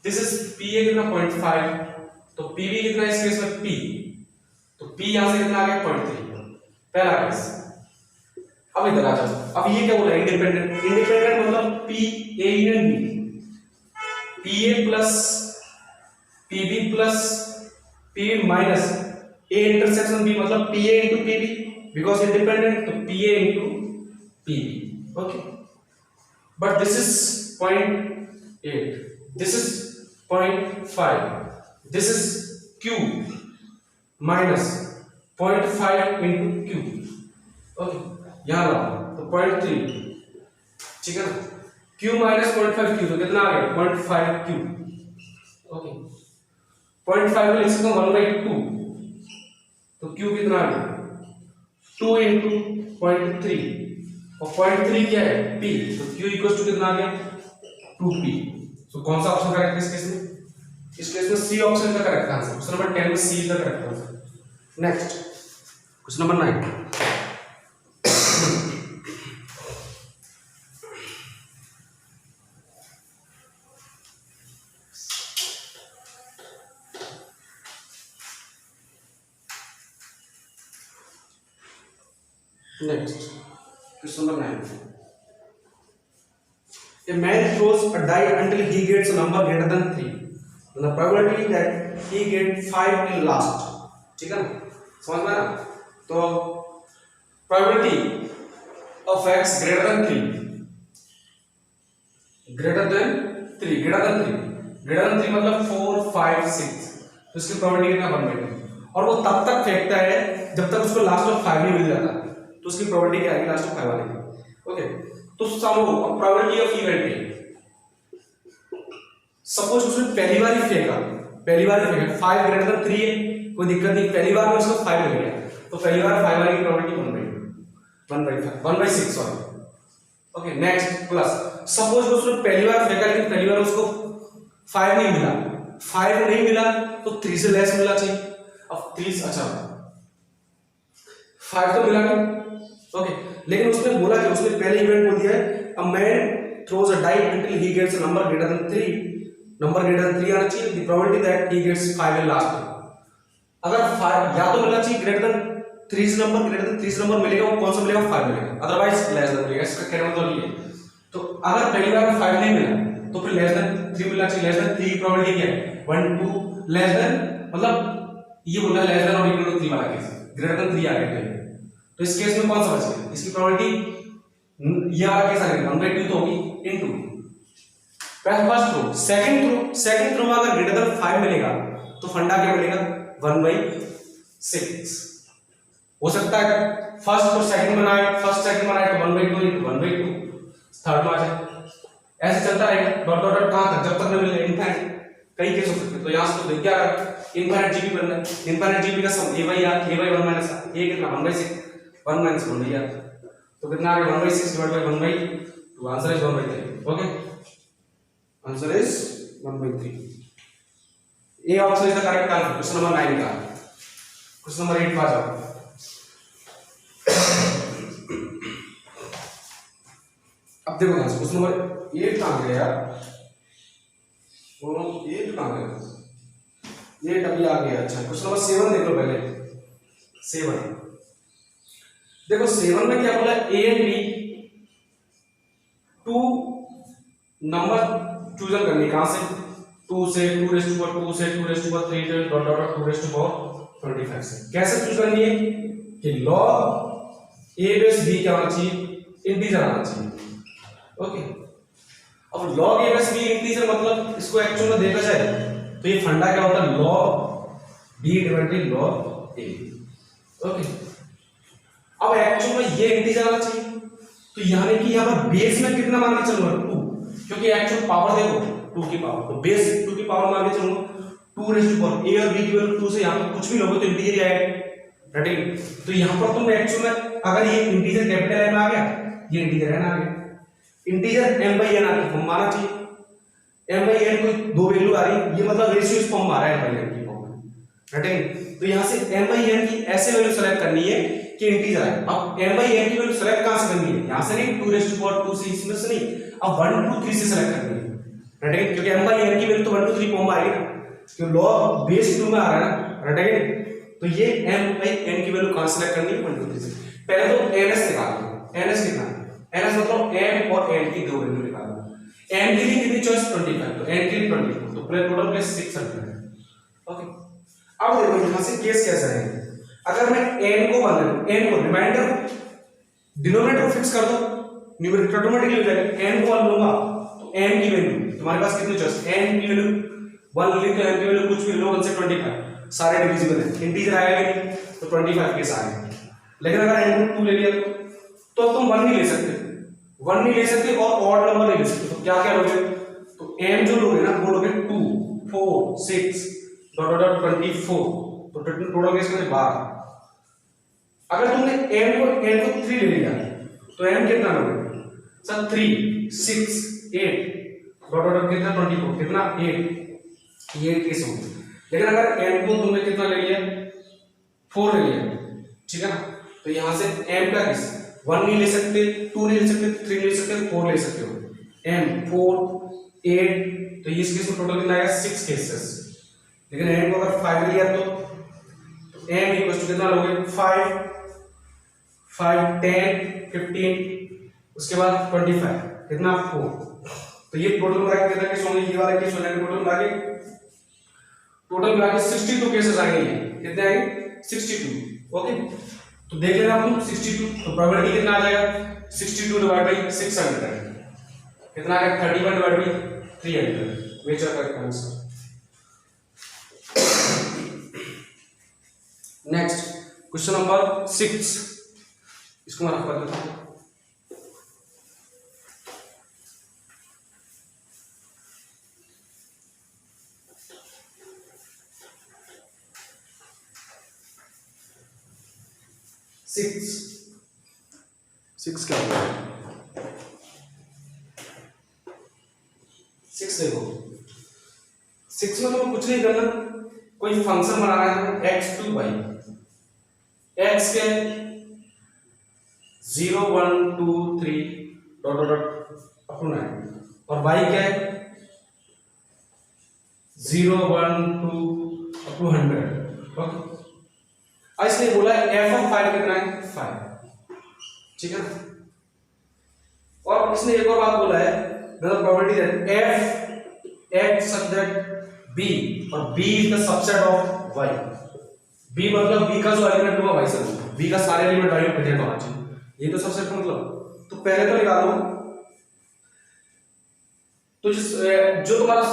दिस इज पी ए कितना 0.5, तो पी बी कितना इस केस में पी, तो पी यहां से कितना आ गया 0.3, पहला केस। अब इधर आ जाओ, अब ये क्या बोला, इंडिपेंडेंट, इंडिपेंडेंट मतलब P A union B, P A plus P B plus P B minus A intersection B मतलब P A into P B, because independent, तो P A into P B, Okay, but this is 0.8, this is 0.5, this is q minus 0.5 into q. Okay, यहाँ लाओ तो 0.3, ठीक है ना, q माइनस 0.5 q तो कितना आ गया 0.5 q. ओके, 0.5 को लिख सकता हूँ 1/2, तो q कितना आ गया 2 इंटू 0.3, और 0.3 क्या है p, तो q इक्वल टू कितना आ गया 2p. तो कौन सा ऑप्शन करेक्ट है इस केस में? इस केस में सी ऑप्शन का करेक्ट आंसर, क्वेश्चन नंबर 10 में सी का correct answer. Next question number 9. Next, question number 9. A man throws a die until he gets a number greater than 3. The probability that he gets 5 will last. ठीक है ना, समझ में आया? तो probability of x greater than 3, greater than 3, greater than 3, greater than 3 मतलब 4, 5, 6. तो इसकी probability कितना 1/2, और वो तब तक फेंकता है जब तक उसको लास्ट में 5 नहीं मिल जाता, तो उसकी प्रोबेबिलिटी क्या आएगी लास्ट में 5 आएगी. ओके, तो सम ऑफ प्रोबेबिलिटी ऑफ इवेंट है. सपोज उसने पहली बार ही फेंका 5 ग्रेटर देन 3 है, कोई दिक्कत नहीं, पहली बार में उसको 5 मिल गया, तो पहली बार 5 वाले की probability 1/6 sorry. Okay, next plus suppose उसने पहली बार फेंका लेकिन पहली बार उसको 5 नहीं मिला, 5 नहीं मिला तो 3 से लेस मिलना चाहिए. अब 3 अच्छा 5 तो मिला नहीं. ओके, लेकिन उसने बोला कि उसने पहले इवेंट बोल दिया है a man throws a die until he gets a number greater than 3, number greater than 3 आना चाहिए. The probability that he gets 5 in last. अगर 5 या तो मिलना चाहिए ग्रेटर देन 3 से नंबर, ग्रेटर देन 3 से नंबर मिलेगा, वो कौन सा मिलेगा 5 मिलेगा, अदरवाइज लेस देन मिलेगा. इसका कहने का मतलब ये है. तो अगर पहली बार में 5 नहीं मिला तो फिर लेस देन 3 मिलना चाहिए. लेस देन 3 की प्रोबेबिलिटी क्या है 1 2, लेस देन मतलब ये बोलना लेस देन और इक्वल टू 3 वाला केस, ग्रेटर देन 3 आ गया. तो इस केस में कौन सा बच गया, इसकी प्रोबेबिलिटी ये वाला केस आ गया 1/2 तो होगी into first row. Second row में अगर ग्रेटर देन 5 मिलेगा तो फंडा क्या मिलेगा 1/6. हो सकता है फर्स्ट और सेकंड बनाए तो 1/2 इनटू 1/2 थर्ड में आ जाए. ऐसे चलता रहेगा डॉट डॉट डॉट कहां तक, जब तक न मिले इनफाइनाइट. कई केस हो सकते हैं. तो यहां से तो देख क्या इनफाइनाइट जीबी बनना है. इनफाइनाइट जीबी का सम a by 1 माइनस a कितना 1/6, 1 माइनस 1 भैया, तो कितना आ गया 1/6 divide by 1/2. Answer is 1/3. Okay, answer is 1/3. A option is the correct answer question number 9 का. क्वेश्चन नंबर 8 पे आ जाओ. अब देखो आंसर क्वेश्चन नंबर 8 कहां गया यार, वो 8 कहां गया, 8 अभी आ गया. अच्छा, क्वेश्चन नंबर 7 देख लो पहले. 7 देखो 7 में क्या बोला, A and B 2 number chosen करनी. कहां से 2 से 2 रेज़ टू 2 से 2 रेज़ टू 3 से dot dot dot 2 raise to 25 से. कैसे चूज करनी है कि log a बेस b क्या होना चाहिए, इंटीजर आना चाहिए. ओके, अब log a base b integer मतलब इसको एक्चुअल में देखा जाए तो ये फंडा क्या होता है log b divided by log a. Okay, अब एक्चुअल में ये इंटीजर आना चाहिए, तो यानी कि यहां पर बेस में कितना मान के चलूंगा 2, क्योंकि एक्चुअल पावर देखो 2 की पावर, तो बेस 2 की पावर मान के चलूंगा 2 रेज़ टू a और b की वैल्यू 2 से यहां पर कुछ भी लोगे तो इंटीजर ही आएगा. राइट, तो यहां पर तुम एक्चुअल में अगर ये इंटीजर कैपिटल m आ गया, ये इंटीजर n आ गया, इंटीजर m by n आके फॉर्म माना चाहिए. m by n कोई दो वैल्यू आ रही, ये मतलब रेशियो इस फॉर्म मारा है m by n की फॉर्म में. राइट, तो यहां से m by n की ऐसे वैल्यू सेलेक्ट करनी है कि इंटीजर है. अब m by n की वैल्यू सेलेक्ट कहां से करनी है, यहां से नहीं 2 रेज़ टू 2 से, इसमें से नहीं, अब 1 2 3 से सेलेक्ट करनी है. राइट, क्योंकि m by n की वैल्यू तो 1 2 3 फॉर्म में आएगी ना, क्योंकि log बेस 2 में आ रहा है ना. राइट, तो ये m by n की वैल्यू कहां सेलेक्ट करनी है 1 2 3 से. पहले तो ns निकाल लो. ns कितना है, ns मतलब m और n की दो वैल्यू निकाल लो. n के लिए कितनी चॉइस 25, तो n के लिए 24, तो प्लस टोटल प्लस 600 है. ओके, अब देखो यहां से केस कैसा है, अगर मैं n को मान लूं, n को रिमाइंडर डिनोमिनेटर को फिक्स कर दो न्यूमरेटर ऑटोमेटिकली हो जाएगा। n को 1 लूंगा तो n की वैल्यू तुम्हारे पास कितनी चॉइस, n की वैल्यू 1 लिख के n की वैल्यू कुछ भी लो 1 से 25 सारे डिविजिबल है, इंटीजर आएगा कि नहीं तो 25 के सारे। लेकिन अगर n को 2 ले लिया तो अब तुम 1 नहीं ले सकते, 1 नहीं ले सकते और ऑड नंबर नहीं ले सकते, तो क्या क्या लोगे, तो m जो लोगे ना वो लोगे 2 4 6 डॉट डॉट 24, तो टोटल केस में 12। अगर तुमने n को 3 ले लिया तो m कितना लोगे सर 3 6 8 डॉट डॉट कितना 24 कितना 8 ये केस हो। लेकिन अगर n को तुमने कितना ले लिया 4 ले लिया, ठीक है ना, तो यहां से m का केस 1 नहीं ले सकते, 2 नहीं ले सकते, 3 नहीं ले सकते, 4 ले सकते हो, m 4 8, तो इस केस में टोटल कितना आएगा 6 केसेस। लेकिन m को अगर 5 ले लिया तो m इक्वल टू कितना लोगे 5 5 10 15 उसके बाद 25 कितना 4, तो ये टोटल मिला के कितना केस होंगे, ये वाला केस होने टोटल मिला के 62 केसेस आएंगे। कितने आएंगे 62। ओके, तो देख लेना आप 62, तो प्रोबेबिलिटी कितना आ जाएगा 62 डिवाइड बाय 600 कितना आएगा 31 divide by 300, which are correct answer. Next question number 6, इसको मैं रख देता हूं। सिक्स क्या होगा 6 देखो 6 में तो कुछ नहीं करना, कोई फंक्शन बनाना है x टू y, x क्या है 0 1 2 3 dot dot dot up to 9 और y क्या है 0 1 2 अप टू 100। ओके, इसने बोला f ऑफ 5 कितना है 5, ठीक है, और इसने एक और बात बोला है the probability that f x such that b और b is the subset of y, b मतलब b का जो एलिमेंट होगा y से b का सारे एलिमेंट y में प्रेजेंट होना चाहिए, ये तो सबसेट का मतलब। तो पहले तो निकालो, तो जो तुम्हारा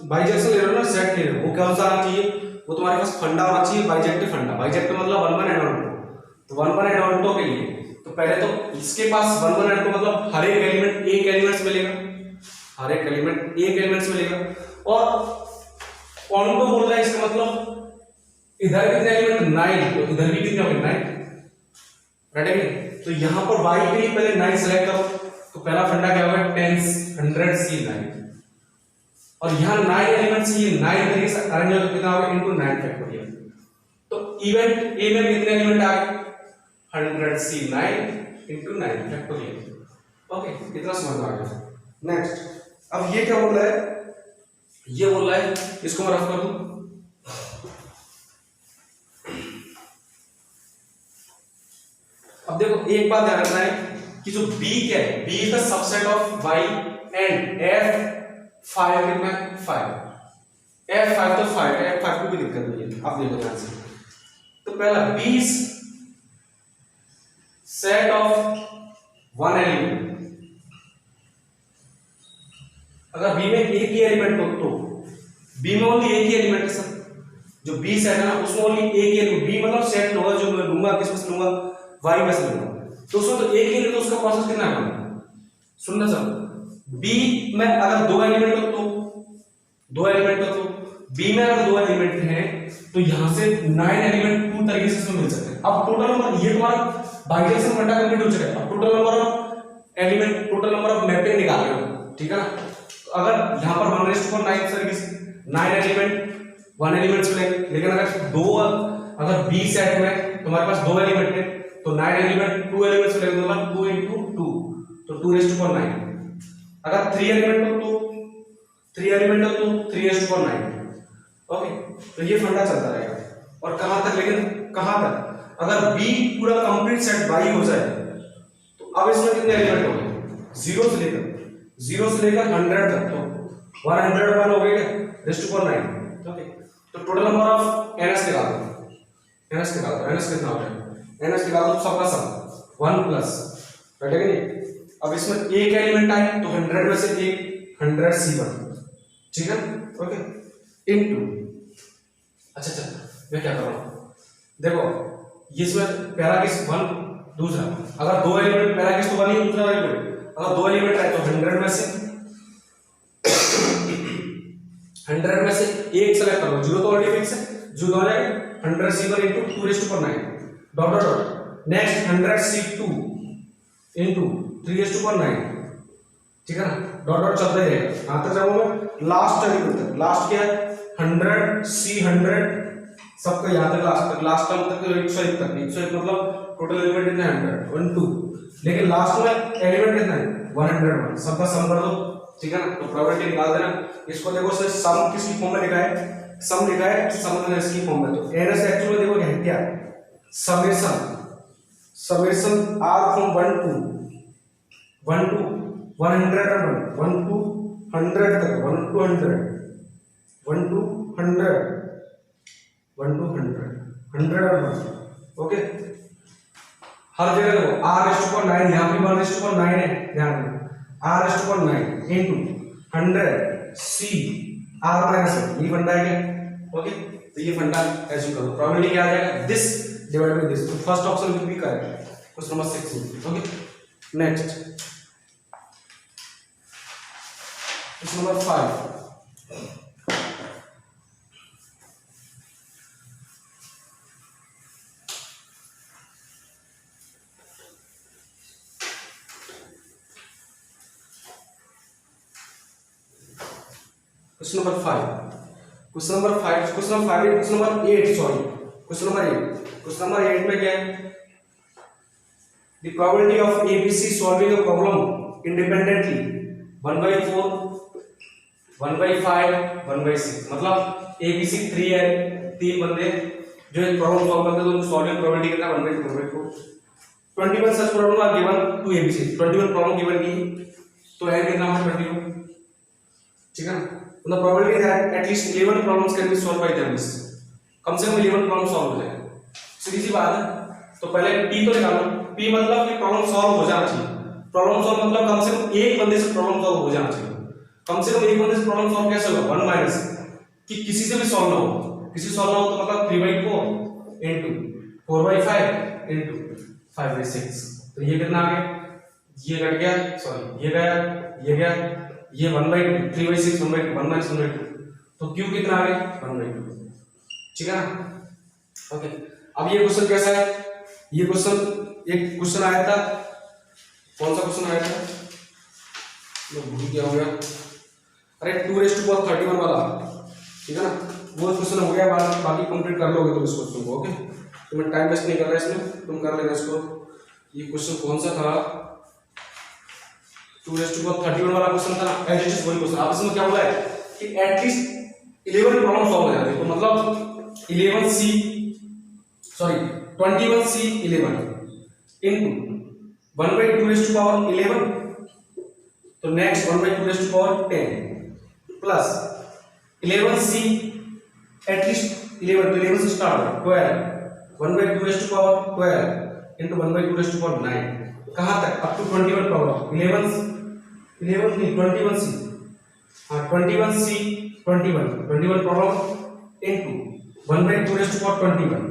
बाइजेक्शन ले रहे हो ना सेट ले रहे हो वो क्या होना चाहिए, वो तुम्हारे पास फंडा होना चाहिए बाइजेक्टिव फंडा। बाइजेक्टिव मतलब 1 1 एंड 1 2, तो 1 1 एंड 1 2 के लिए तो पहले तो इसके पास 1 1 एंड 2 मतलब हर एक एलिमेंट एक एलिमेंट्स मिलेगा, हर एक एलिमेंट एक एलिमेंट्स मिलेगा, और ऑन टू बोल रहा है इसका मतलब इधर कितने एलिमेंट 9, तो इधर भी कितने होंगे 9, राइट है। तो यहां पर y के लिए पहले 9 सेलेक्ट करो, तो पहला फंडा क्या होगा 10 100 c 9, और यहां 9 एलिमेंट्स ये 9 तरीके से अरेंज होगा, कितना होगा इनटू 9 फैक्टोरियल। तो इवेंट ए में कितने एलिमेंट आ गए 100 c 9 इनटू 9 फैक्टोरियल। ओके, इतना समझ में आ गया। नेक्स्ट, अब ये क्या बोल रहा है, ये बोल रहा है इसको मैं रफ कर दूं, अब देखो एक बात ध्यान रखना है कि जो b क्या है, b is the subset of y and f 5 कितना है 5, f 5 तो 5 है, f 5 को भी दिक्कत नहीं है, आप देखो ध्यान से। तो पहला b is set of one element, अगर b में एक ही एलिमेंट हो तो b में ओनली एक ही एलिमेंट है सर, जो b सेट है ना उसमें ओनली एक ही एलिमेंट, b मतलब सेट होगा जो मैं लूंगा किस में से लूंगा y में से लूंगा, तो उसमें तो एक ही एलिमेंट, तो उसका प्रोसेस कितना है सुनना सर, b में अगर दो एलिमेंट हो तो दो एलिमेंट हो तो b में अगर दो एलिमेंट हैं तो यहां से 9 एलिमेंट टू तरीके से इसमें मिल सकते हैं। अब टोटल नंबर ये तुम्हारा बाइजेक्शन फंडा कंप्लीट हो चुका है, अब total number of element total number of mapping निकाल रहे हो, ठीक है ना। तो अगर यहां पर 1:9 तरीके से 9 एलिमेंट 1 एलिमेंट्स मिलेंगे, लेकिन अगर b सेट में तुम्हारे पास दो एलिमेंट है तो 9 एलिमेंट 2 एलिमेंट्स मिलेंगे, मतलब 2 into 2 तो 2:9। अगर 3 एलिमेंट हो तो 3 एलिमेंट हो तो 3:9। ओके, तो ये फंडा चलता रहेगा, और कहां तक, लेकिन कहां तक, अगर b पूरा कंप्लीट सेट y हो जाए तो अब इसमें कितने एलिमेंट होंगे 0 से लेकर 100 तक, तो 101 हो गए क्या 9। ओके, तो टोटल नंबर ऑफ ns निकाल दो, ns निकाल दो, ns कितना हो जाएगा, ns निकाल दो सबका सब 1 प्लस, राइट है कि नहीं। अब इसमें एक एलिमेंट आए तो 100 में से एक 100 C1, ठीक है, ओके, इनटू, अच्छा मैं क्या कर रहा हूं, देखो ये इसमें पहला केस 1, दूसरा, अगर दो एलिमेंट, पहला केस तो 1 ही, दूसरा एलिमेंट, अगर दो एलिमेंट आए तो 100 में से 100 में से एक सेलेक्ट करो, 0 तो ऑलरेडी फिक्स है, 0 हो जाएगा, 100 C1 into 2 raised to power 9 dot dot dot, next 100 C2 into 3 raised to power 9, ठीक है ना, डॉट डॉट चलता ही रहेगा, यहां तक जाऊंगा लास्ट एलिमेंट तक, लास्ट क्या है 100 C100, सबका यहां तक लास्ट टर्म तक 101 तक, 101 मतलब टोटल एलिमेंट कितने 100 1 2, लेकिन लास्ट में एलिमेंट कितना है 101, सबका सम कर दो, ठीक है ना, तो प्रोबेबिलिटी निकाल देना, इसको देखो सर सम किसकी फॉर्म में लिखा है, सम लिखा है, सम में इसकी फॉर्म में, तो एन से एक्चुअली देखो क्या है, क्या summation, summation r from 1 to 100 1 to 100 तक, 1 to 100 1 to 100 1 to 100 100 और 1, ओके, हर जगह देखो r raised to power 9, यहाँ भी 1 raised to power 9 है, ध्यान रखो r raised to power 9 into 100 c r minus 1, ये फंडा है क्या, ओके, तो ये फंडा एज्यूम करो, प्रोबेबिलिटी क्या आ जाएगा, दिस डिवाइड बाय दिस, तो first option will be correct, question number 6, okay, next question number 5, question number 5, question number 5, question number 5, question number 8, sorry, question number 8, question number 8 में क्या है, the probability of ABC solving a problem independently 1/4 1/5 1/6, मतलब ABC 3 है, 3 बंदे जो एक प्रॉब्लम सॉल्व करते हैं तो सॉल्विंग प्रोबेबिलिटी कितना 1/4 21 such problem are given to ABC, 21 problem given की, तो n कितना है 21, ठीक है ना, मतलब probability that at least 11 problems can be solve by them, कम से कम 11 प्रॉब्लम सॉल्व हो जाए, सीधी सी बात है, तो पहले p तो निकालो, p मतलब कि प्रॉब्लम सॉल्व हो जाना चाहिए, प्रॉब्लम सॉल्व मतलब कम से कम एक बंदे से प्रॉब्लम सॉल्व हो जाना चाहिए, कम से कम एक बंदे से प्रॉब्लम सॉल्व कैसे होगा 1 माइनस, कि किसी से भी सॉल्व ना हो, किसी सॉल्व ना हो तो मतलब 3/4 into 4/5 into 5/6, तो ये कितना आ गया, ये कट गया, सॉरी ये गया, ये गया, ये 1/2 3/6 1/2 1 minus 1/2, तो q कितना आ गया 1/2, ठीक है ना, ओके, अब ये क्वेश्चन कैसा है, ये क्वेश्चन एक क्वेश्चन आया था, कौन सा क्वेश्चन आया था, मैं भूल गया हो गया, अरे 2 raised to power 31 वाला, ठीक है ना, वो क्वेश्चन हो गया, बाकी कंप्लीट कर लोगे तुम इस क्वेश्चन को, ओके, तो मैं टाइम वेस्ट नहीं कर रहा इसमें, तुम कर लेना इसको, ये क्वेश्चन कौन सा था, 2 raised to power 31 वाला क्वेश्चन था, एज इट इज वही क्वेश्चन, आप इसमें क्या बोला है कि एटलीस्ट 11 प्रॉब्लम सॉल्व हो जाती है, तो मतलब 11C sorry 21C11 into 1/2 raised to power 11, तो next 1/2 raised to power 10 plus 11C at least 11, तो 11 से start 12 1/2 raised to power 12 into 1/2 raised to power 9, कहां तक, अप टू 21 प्रॉब्लम, 11 नहीं 21C, हाँ 21 problem into 1/2 raised to power 21,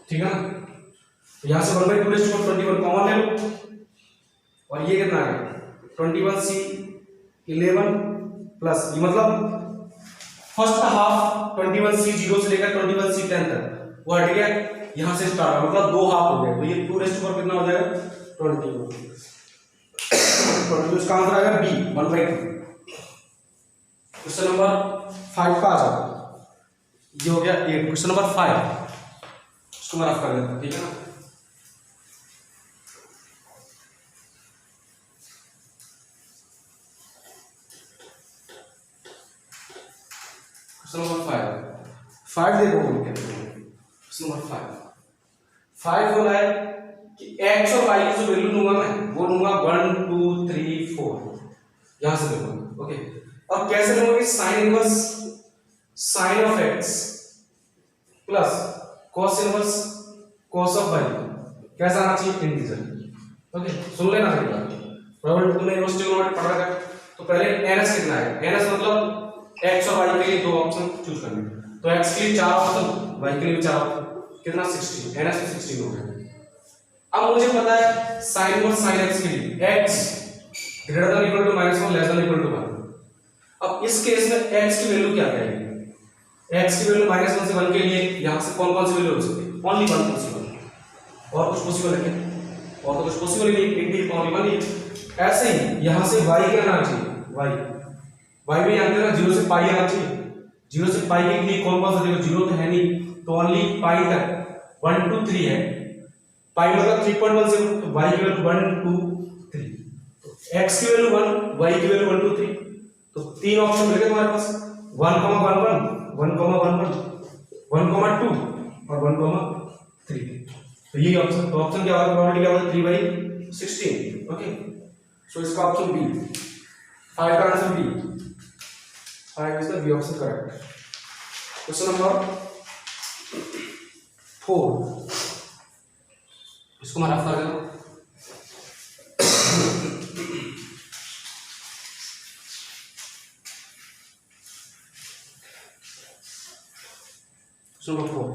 ठीक है ना, तो यहां से 1/2 raised to power 21 कॉमन ले लो, और ये कितना है 21C11 प्लस, ये मतलब फर्स्ट हाफ 21C 0 से लेकर 21C10 तक वो हट गया, यहां से स्टार्ट मतलब दो हाफ हो गए, तो ये 2 raised to power कितना हो जाएगा 21, तो इसका आंसर आएगा बी 1/2। क्वेश्चन नंबर 5 का आ जाओ, ये हो गया 8, क्वेश्चन नंबर 5 इसको मैं रफ कर देता हूं, ठीक है ना, क्वेश्चन नंबर 5 देखो क्या क्वेश्चन नंबर 5 बोला है कि x और y की जो वैल्यू लूंगा मैं वो लूंगा 1 2 3 4, यहां से लूंगा, ओके, और कैसे लूंगा कि sin inverse sin of x plus cos inverse cos of y, कैसा आना चाहिए इंटीजर, ओके सुन लेना एक बार, प्रोबेबिलिटी तुमने यूनिवर्सिटी ट्रिग्नोमेट्री पढ़ रखा है, तो पहले एनएस कितना है, एनएस मतलब एक्स और वाई के लिए दो ऑप्शन चूज करने, तो एक्स के लिए 4 ऑप्शन, वाई के लिए भी 4 ऑप्शन, कितना 16, एनएस में 16 हो गया। अब मुझे पता है sin और sin x के लिए x greater than equal to -1 less than equal to 1। अब इस केस में x की वैल्यू क्या रहेगी, x की वैल्यू -1 से 1 के लिए यहां से कौन कौन सी वैल्यू हो सकती है, ओनली 1 पॉसिबल, और कुछ पॉसिबल है क्या, और तो कुछ पॉसिबल ही नहीं, एक भी ओनली 1 ही। ऐसे ही यहां से y क्या आना चाहिए, y में जानते हैं ना 0 से पाई आना चाहिए, 0 से पाई के लिए कौन कौन सा देखो, 0 तो है नहीं, तो ओनली पाई तक 1 2 3 है, पाई मतलब 3.1 से, तो y की वैल्यू 1 2 3, तो x की वैल्यू 1, y की वैल्यू 1 2 3, तो तीन ऑप्शन मिल गए तुम्हारे पास, 1,11 1,11 1,2 और 1,3, तो यही ऑप्शन, तो ऑप्शन क्या होगा, प्रोबेबिलिटी क्या होगा 3/16। ओके, सो इसका ऑप्शन बी, 5 का answer B, 5 is the B option correct. Question number 4, इसको मैं रफ कर देता हूं। Number 4.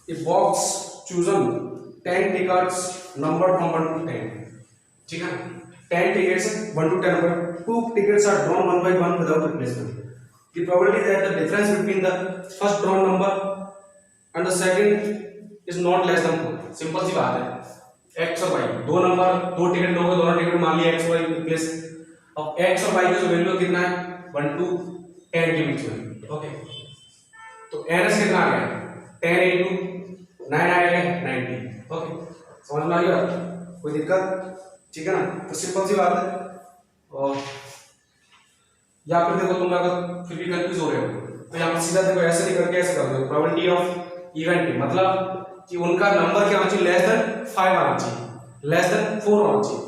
A box chosen 10 tickets numbered from 1 to 10. ठीक है, 10 tickets 1 to 10 number. 2 tickets are drawn one by one without replacement. The probability that the difference between the first drawn number and the second is not less than 4. Simple सी बात है, x और y दो नंबर, दो टिकट लोगे, दोनों टिकट मान लिया x y रिप्लेस, अब x और y का जो वैल्यू कितना है 1 to 10 के बीच में। ओके, तो ns कितना आ गया 10 into 9 आएगा 90। ओके, समझ में आ गया, कोई दिक्कत, ठीक है ना, तो सिंपल सी बात है। और या फिर देखो तुम अगर फिर भी कंफ्यूज हो रहे हो तो यहाँ सीधा देखो ऐसे नहीं करके ऐसे कर दो, प्रोबेबिलिटी ऑफ इवेंट मतलब कि उनका नंबर क्या होना चाहिए, लेस देन 5 आना चाहिए, लेस देन 4 आना चाहिए।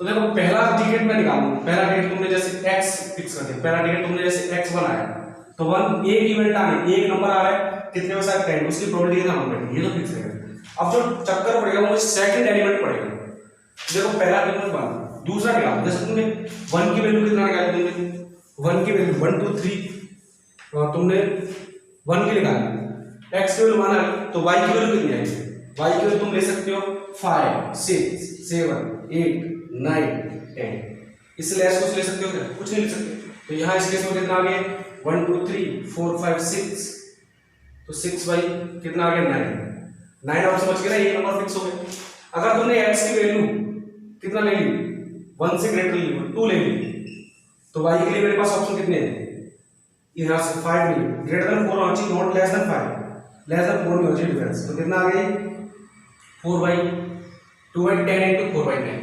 तो देखो पहला टिकट मैं निकालूं, पहला टिकट तुमने जैसे x फिक्स कर दिया, पहला टिकट तुमने जैसे x बनाया, तो 1 एक इवेंट आने, एक नंबर आ रहा है कितने में से 10, उसकी प्रोबेबिलिटी कितना नंबर, ये तो फिक्स है। अब जो चक्कर पड़ेगा वो सेकंड एलिमेंट पड़ेगा, देखो पहला एलिमेंट 1, दूसरा निकालो, जैसे तुमने 1 की वैल्यू कितना निकाली, तुमने 1 की वैल्यू 1 2 3 और तुमने 1 की निकाली, x की वैल्यू माना तो y की वैल्यू कितनी आएगी, y की वैल्यू तुम ले सकते हो 5 6 7 8 9 10, इससे लेस कुछ ले सकते हो क्या, कुछ नहीं ले सकते। तो यहाँ इस केस में कितना आ गया 1 2 3 4 5 6, तो 6 बाई कितना आ गया 9 आप समझ गए ना, एक नंबर फिक्स हो गया। अगर तुमने x की वैल्यू कितना ले ली 1 से ग्रेटर ली 2 ले ली, तो y के लिए मेरे पास ऑप्शन कितने हैं, यहाँ से 5 ली, ग्रेटर देन 4 होना चाहिए, not less than 5, less than 4 नहीं होना चाहिए डिफरेंस, तो कितना आ गई 4/2/10 into 4/10,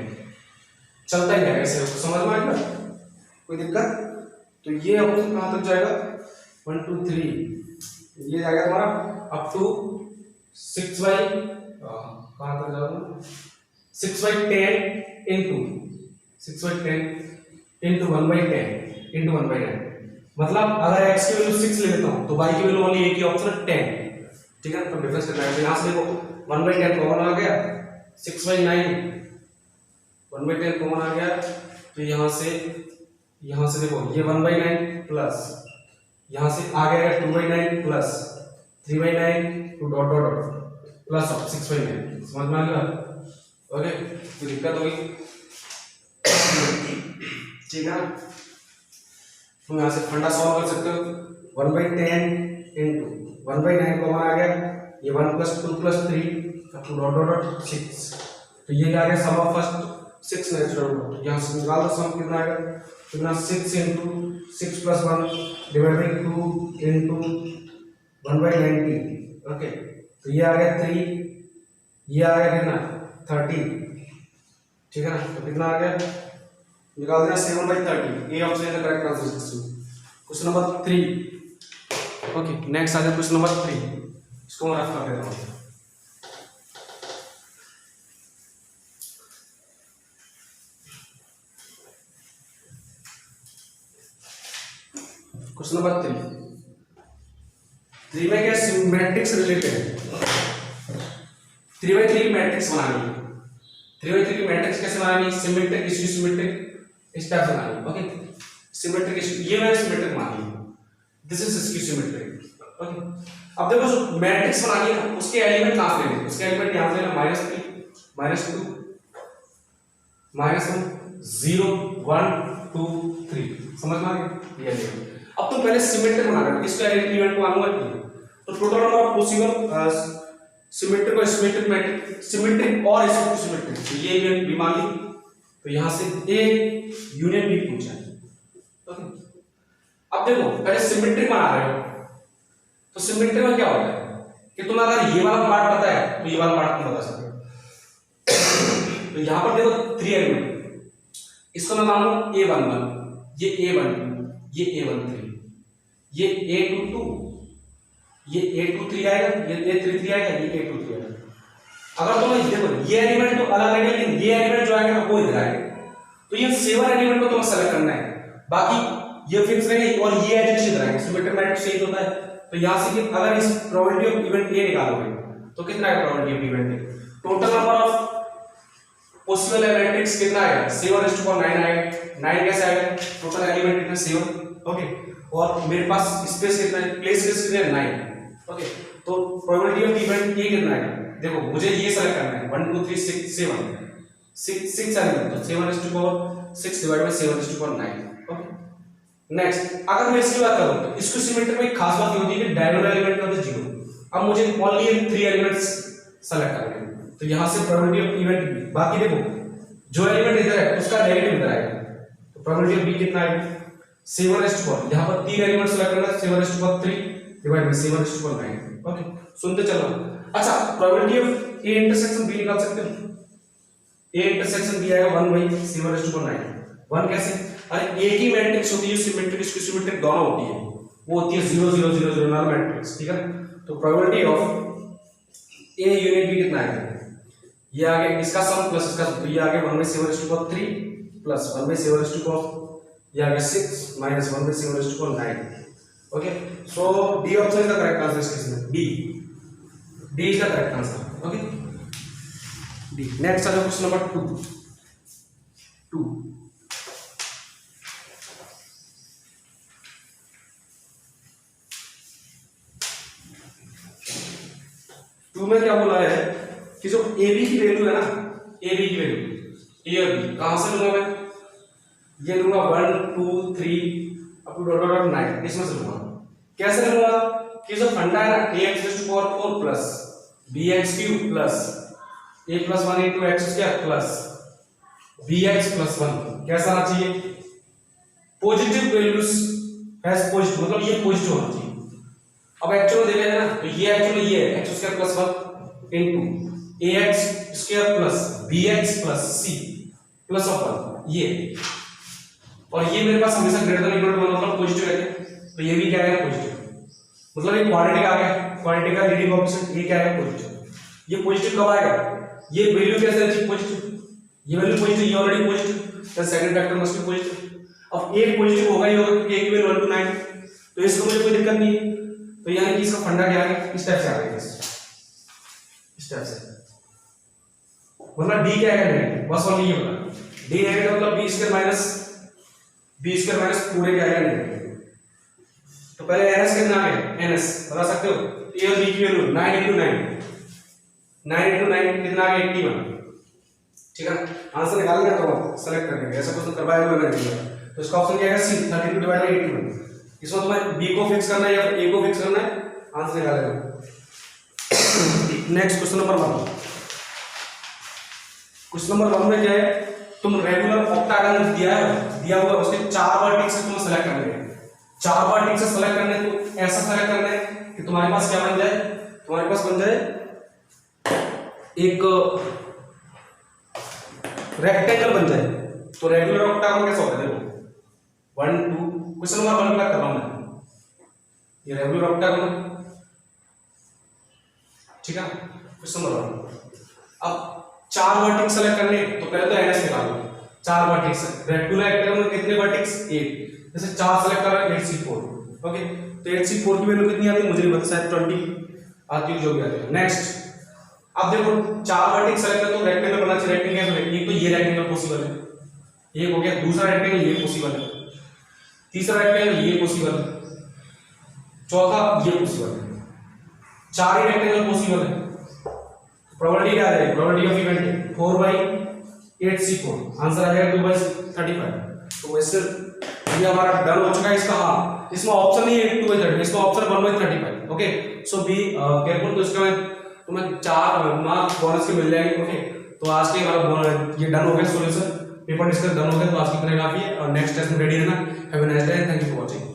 चलता ही है ऐसे, समझ में आएगा, कोई दिक्कत। तो ये ऑप्शन कहां तक जाएगा 1 2 3, ये जाएगा तुम्हारा अप टू 6 बाई कहां तक जाएगा 6/10 into 6/10 into 1/10 into 1/10, मतलब अगर x की वैल्यू 6 ले लेता हूं तो y की वैल्यू ओनली एक ही ऑप्शन है 10, ठीक है, तो डिफरेंस करना है, तो यहां से देखो 1/10 कॉमन आ गया, 6/9 1/10 कॉमन आ गया, तो यहां से देखो ये 1/9 प्लस यहां से आ गया 2/9 plus 3/9 to dot dot dot plus of 6/9, समझ में आ गया। ओके, तो दिक्कत होगी, ठीक है, तुम यहां से फंडा सॉल्व कर सकते हो, 1/10 into 1/9 कॉमन आ गया, ये 1 + 2 + 3 टू डॉट डॉट डॉट 6, तो ये आ गया सम ऑफ फर्स्ट 6 नेचुरल, यहां से निकाल दो सम कितना आएगा, कितना 6 into 6 + 1 divide by 2 into 1/90। Okay, तो ये आ गया 3, ये आ गया कितना 30, ठीक है ना, तो कितना आ गया निकाल देना 7/30, A option is the correct answer. Question number 3। Okay, next आ जाए क्वेश्चन नंबर 3, इसको मैं रफ कर देता हूं। क्वेश्चन नंबर 3 में क्या मैट्रिक्स रिलेटेड है, 3/3 मैट्रिक्स बनानी है, 3/3 की मैट्रिक्स कैसे बनानी, सिमेट्रिक इश्यू सिमेट्रिक इस टाइप से बनानी। ओके, सिमेट्रिक इश्यू ये मैंने सिमेट्रिक मानी, this is skew symmetric. Okay, अब देखो जो मैट्रिक्स बनानी है उसके एलिमेंट कहां से लेने, उसके एलिमेंट यहां से लेना -3 -2 -1 0 1 2 3, समझ में आ गया ये एलिमेंट। अब तुम पहले सिमेट्रिक बना रहे हो, इसका एलिमेंट को मानूंगा तो total number of possible symmetric और सिमेट्रिक मैट्रिक्स, सिमेट्रिक और स्क्यू सिमेट्रिक, तो ये एलिमेंट भी मान ली। तो यहां से ए यूनियन बी पूछा है। ओके, अब देखो पहले सिमेट्रिक बना रहे हो तो सिमेट्रिक में क्या होता है कि तुम अगर ये वाला पार्ट पता है तो ये वाला पार्ट तुम बता सकते हो। तो यहां पर देखो 3 एलिमेंट, इसको मैं मानूं a11, ये a12, ये a13, ये a22, ये a23 आएगा, ये a33 आएगा, ये a23 आएगा। अगर तुम देखो ये एलिमेंट तो अलग है लेकिन ये एलिमेंट जो आएगा वो इधर आएगा, तो ये 7 एलिमेंट को तुम्हें सेलेक्ट करना है, बाकी ये फिक्स रहेंगे और ये एलिमेंट इधर आएंगे। सिमेट्रिक मैट्रिक्स से ही होता है। तो यहां से कि अगर इस प्रोबेबिलिटी ऑफ इवेंट ए निकालोगे तो कितना है probability of event A, total number of possible matrix कितना आएगा 7/9 आएगा। 9 कैसे आएगा, टोटल एलिमेंट कितने 7। ओके, और मेरे पास स्पेस कितना है, प्लेस कितने है 9। ओके, तो प्रोबेबिलिटी ऑफ इवेंट ए कितना आएगा, देखो मुझे ये सेलेक्ट करना है 1 2 3 6 7 6 एलिमेंट, तो 7/6 डिवाइड बाय 7/9। ओके, नेक्स्ट अगर मैं इसकी बात करूं तो इसको सिमेट्रिक में एक खास बात ये होती है कि डायगोनल एलिमेंट का 0। अब मुझे ओनली 3 एलिमेंट्स सेलेक्ट करने हैं, तो यहां से प्रोबेबिलिटी ऑफ इवेंट बी, बाकी देखो जो एलिमेंट इधर है उसका नेगेटिव इधर आएगा, तो प्रोबेबिलिटी ऑफ बी कितना आएगा 7/4। यहां पर 3 एलिमेंट सेलेक्ट करना है, 7/3 डिवाइड बाय 7/9। ओके, सुनते चलो। अच्छा, probability of A intersection B निकाल सकते हो, ए इंटरसेक्शन बी आएगा 1/7/9। 1 कैसे, अरे एक ही मैट्रिक्स होती है सिमेट्रिक स्क्यू सिमेट्रिक दोनों होती है, वो होती है 0 0 0 0 नॉर्मल मैट्रिक्स, ठीक है। तो probability of A unit B कितना आएगा, ये आगे इसका सम प्लस इसका, तो ये आगे 1/7/3 प्लस 1/7/4, ये आगे 6 minus 1/7/9। Okay, so D option is the correct answer इस केस में, D is the correct answer. Okay, D. Next आ जाओ क्वेश्चन नंबर 2। में क्या बोला है कि जो ए बी की वैल्यू है ना, ए बी की वैल्यू ए और बी कहां से लूंगा मैं, ये लूंगा 1 2 3 अप टू डॉट डॉट 9, इसमें से लूंगा। कैसे लूंगा कि जो फंडा है ना ax⁴ plus bx³ plus a+1 * x² plus bx + 1 कैसा आना चाहिए, पॉजिटिव वैल्यूज हैज पॉजिटिव, मतलब ये पॉजिटिव होना चाहिए। अब एक्चुअल देखा जाए ना तो ये एक्चुअली ये है x² + 1 into ax² plus bx plus c plus 1 ये, और ये मेरे पास हमेशा ग्रेटर देन इक्वल टू 1 मतलब पॉजिटिव है, तो ये भी क्या है पॉजिटिव, मतलब ये क्वाड्रेटिक आ गया, क्वाड्रेटिक का लीडिंग कोएफिशिएंट ये क्या है पॉजिटिव। ये पॉजिटिव कब आएगा, ये वैल्यू कैसे आएगी पॉजिटिव, ये वैल्यू पॉजिटिव, ये ऑलरेडी पॉजिटिव, तो second factor must be positive. अब एक पॉजिटिव होगा ही होगा क्योंकि एक वैल्यू 1 to 9, तो इसको मुझे कोई दिक्कत नहीं है। तो यानी कि इसका फंडा क्या है, इस टाइप से आ गया, इस टाइप से, मतलब डी क्या है नेगेटिव, बस ओनली ये होगा डी नेगेटिव मतलब b² माइनस पूरे क्या है नेगेटिव। तो पहले ns कितना है, ns बता सकते हो, a और b की वैल्यू 9 * 9 कितना आ गया 81, ठीक है। आंसर निकालना तो सेलेक्ट करने ऐसा क्वेश्चन करवाया हुआ मैंने दिया, तो इसका ऑप्शन क्या है सी 32 / 81। इसमें तुम्हें b को फिक्स करना है या a को फिक्स करना है, आंसर निकालेगा। Next question number 1। Question number 1 में क्या है, तुम रेगुलर ऑक्टागन दिया हुआ उसके 4 वर्टेक्स से तुम्हें सेलेक्ट करने हैं, 4 वर्टेक्स से सेलेक्ट करने, तो ऐसा सेलेक्ट करना है कि तुम्हारे पास क्या बन जाए, तुम्हारे पास बन जाए एक रेक्टेंगल बन जाए। तो रेगुलर ऑक्टागन कैसा होता है, देखो 1 2 क्वेश्चन नंबर 1 कर रहा हूं मैं, ये रेगुलर ऑक्टागन, ठीक है। क्वेश्चन नंबर 1, अब 4 वर्टेक्स सेलेक्ट करने, तो पहले तो ns निकालो, 4 वर्टेक्स रेगुलर ऑक्टागन में कितने वर्टेक्स 8, जैसे 4 सेलेक्ट कर रहा है 8c4, ओके। तो 8c4 की वैल्यू कितनी आती है मुझे नहीं पता, शायद 20 आती है जो भी आती है। नेक्स्ट अब देखो 4 वर्टेक्स सेलेक्ट है तो रेक्टेंगल बनना चाहिए। रेक्टेंगल कैसे? एक तो ये रेक्टेंगल पॉसिबल है, एक हो गया, दूसरा रेक्टेंगल ये पॉसिबल है, तीसरा रेक्टेंगल ये पॉसिबल है, चौथा ये पॉसिबल है। 4 ही रेक्टेंगल पॉसिबल है। प्रोबेबिलिटी क्या है? Probability of event 4/8c4, answer आ जाएगा 2/35। तो वैसे ये हमारा डन हो चुका है इसका। हाँ, इसमें ऑप्शन नहीं है 2/30, इसमें option 1/35। Okay, so be careful. तो इसका मैं तुम्हें 4 मार्क्स बोनस के मिल जाएंगे। ओके, तो आज के हमारा ये डन हो गया सॉल्यूशन, पेपर डिस्कस डन हो गया। तो आज की इतना काफी है और नेक्स्ट टेस्ट में रेडी रहना। Have a nice day, thank you for watching.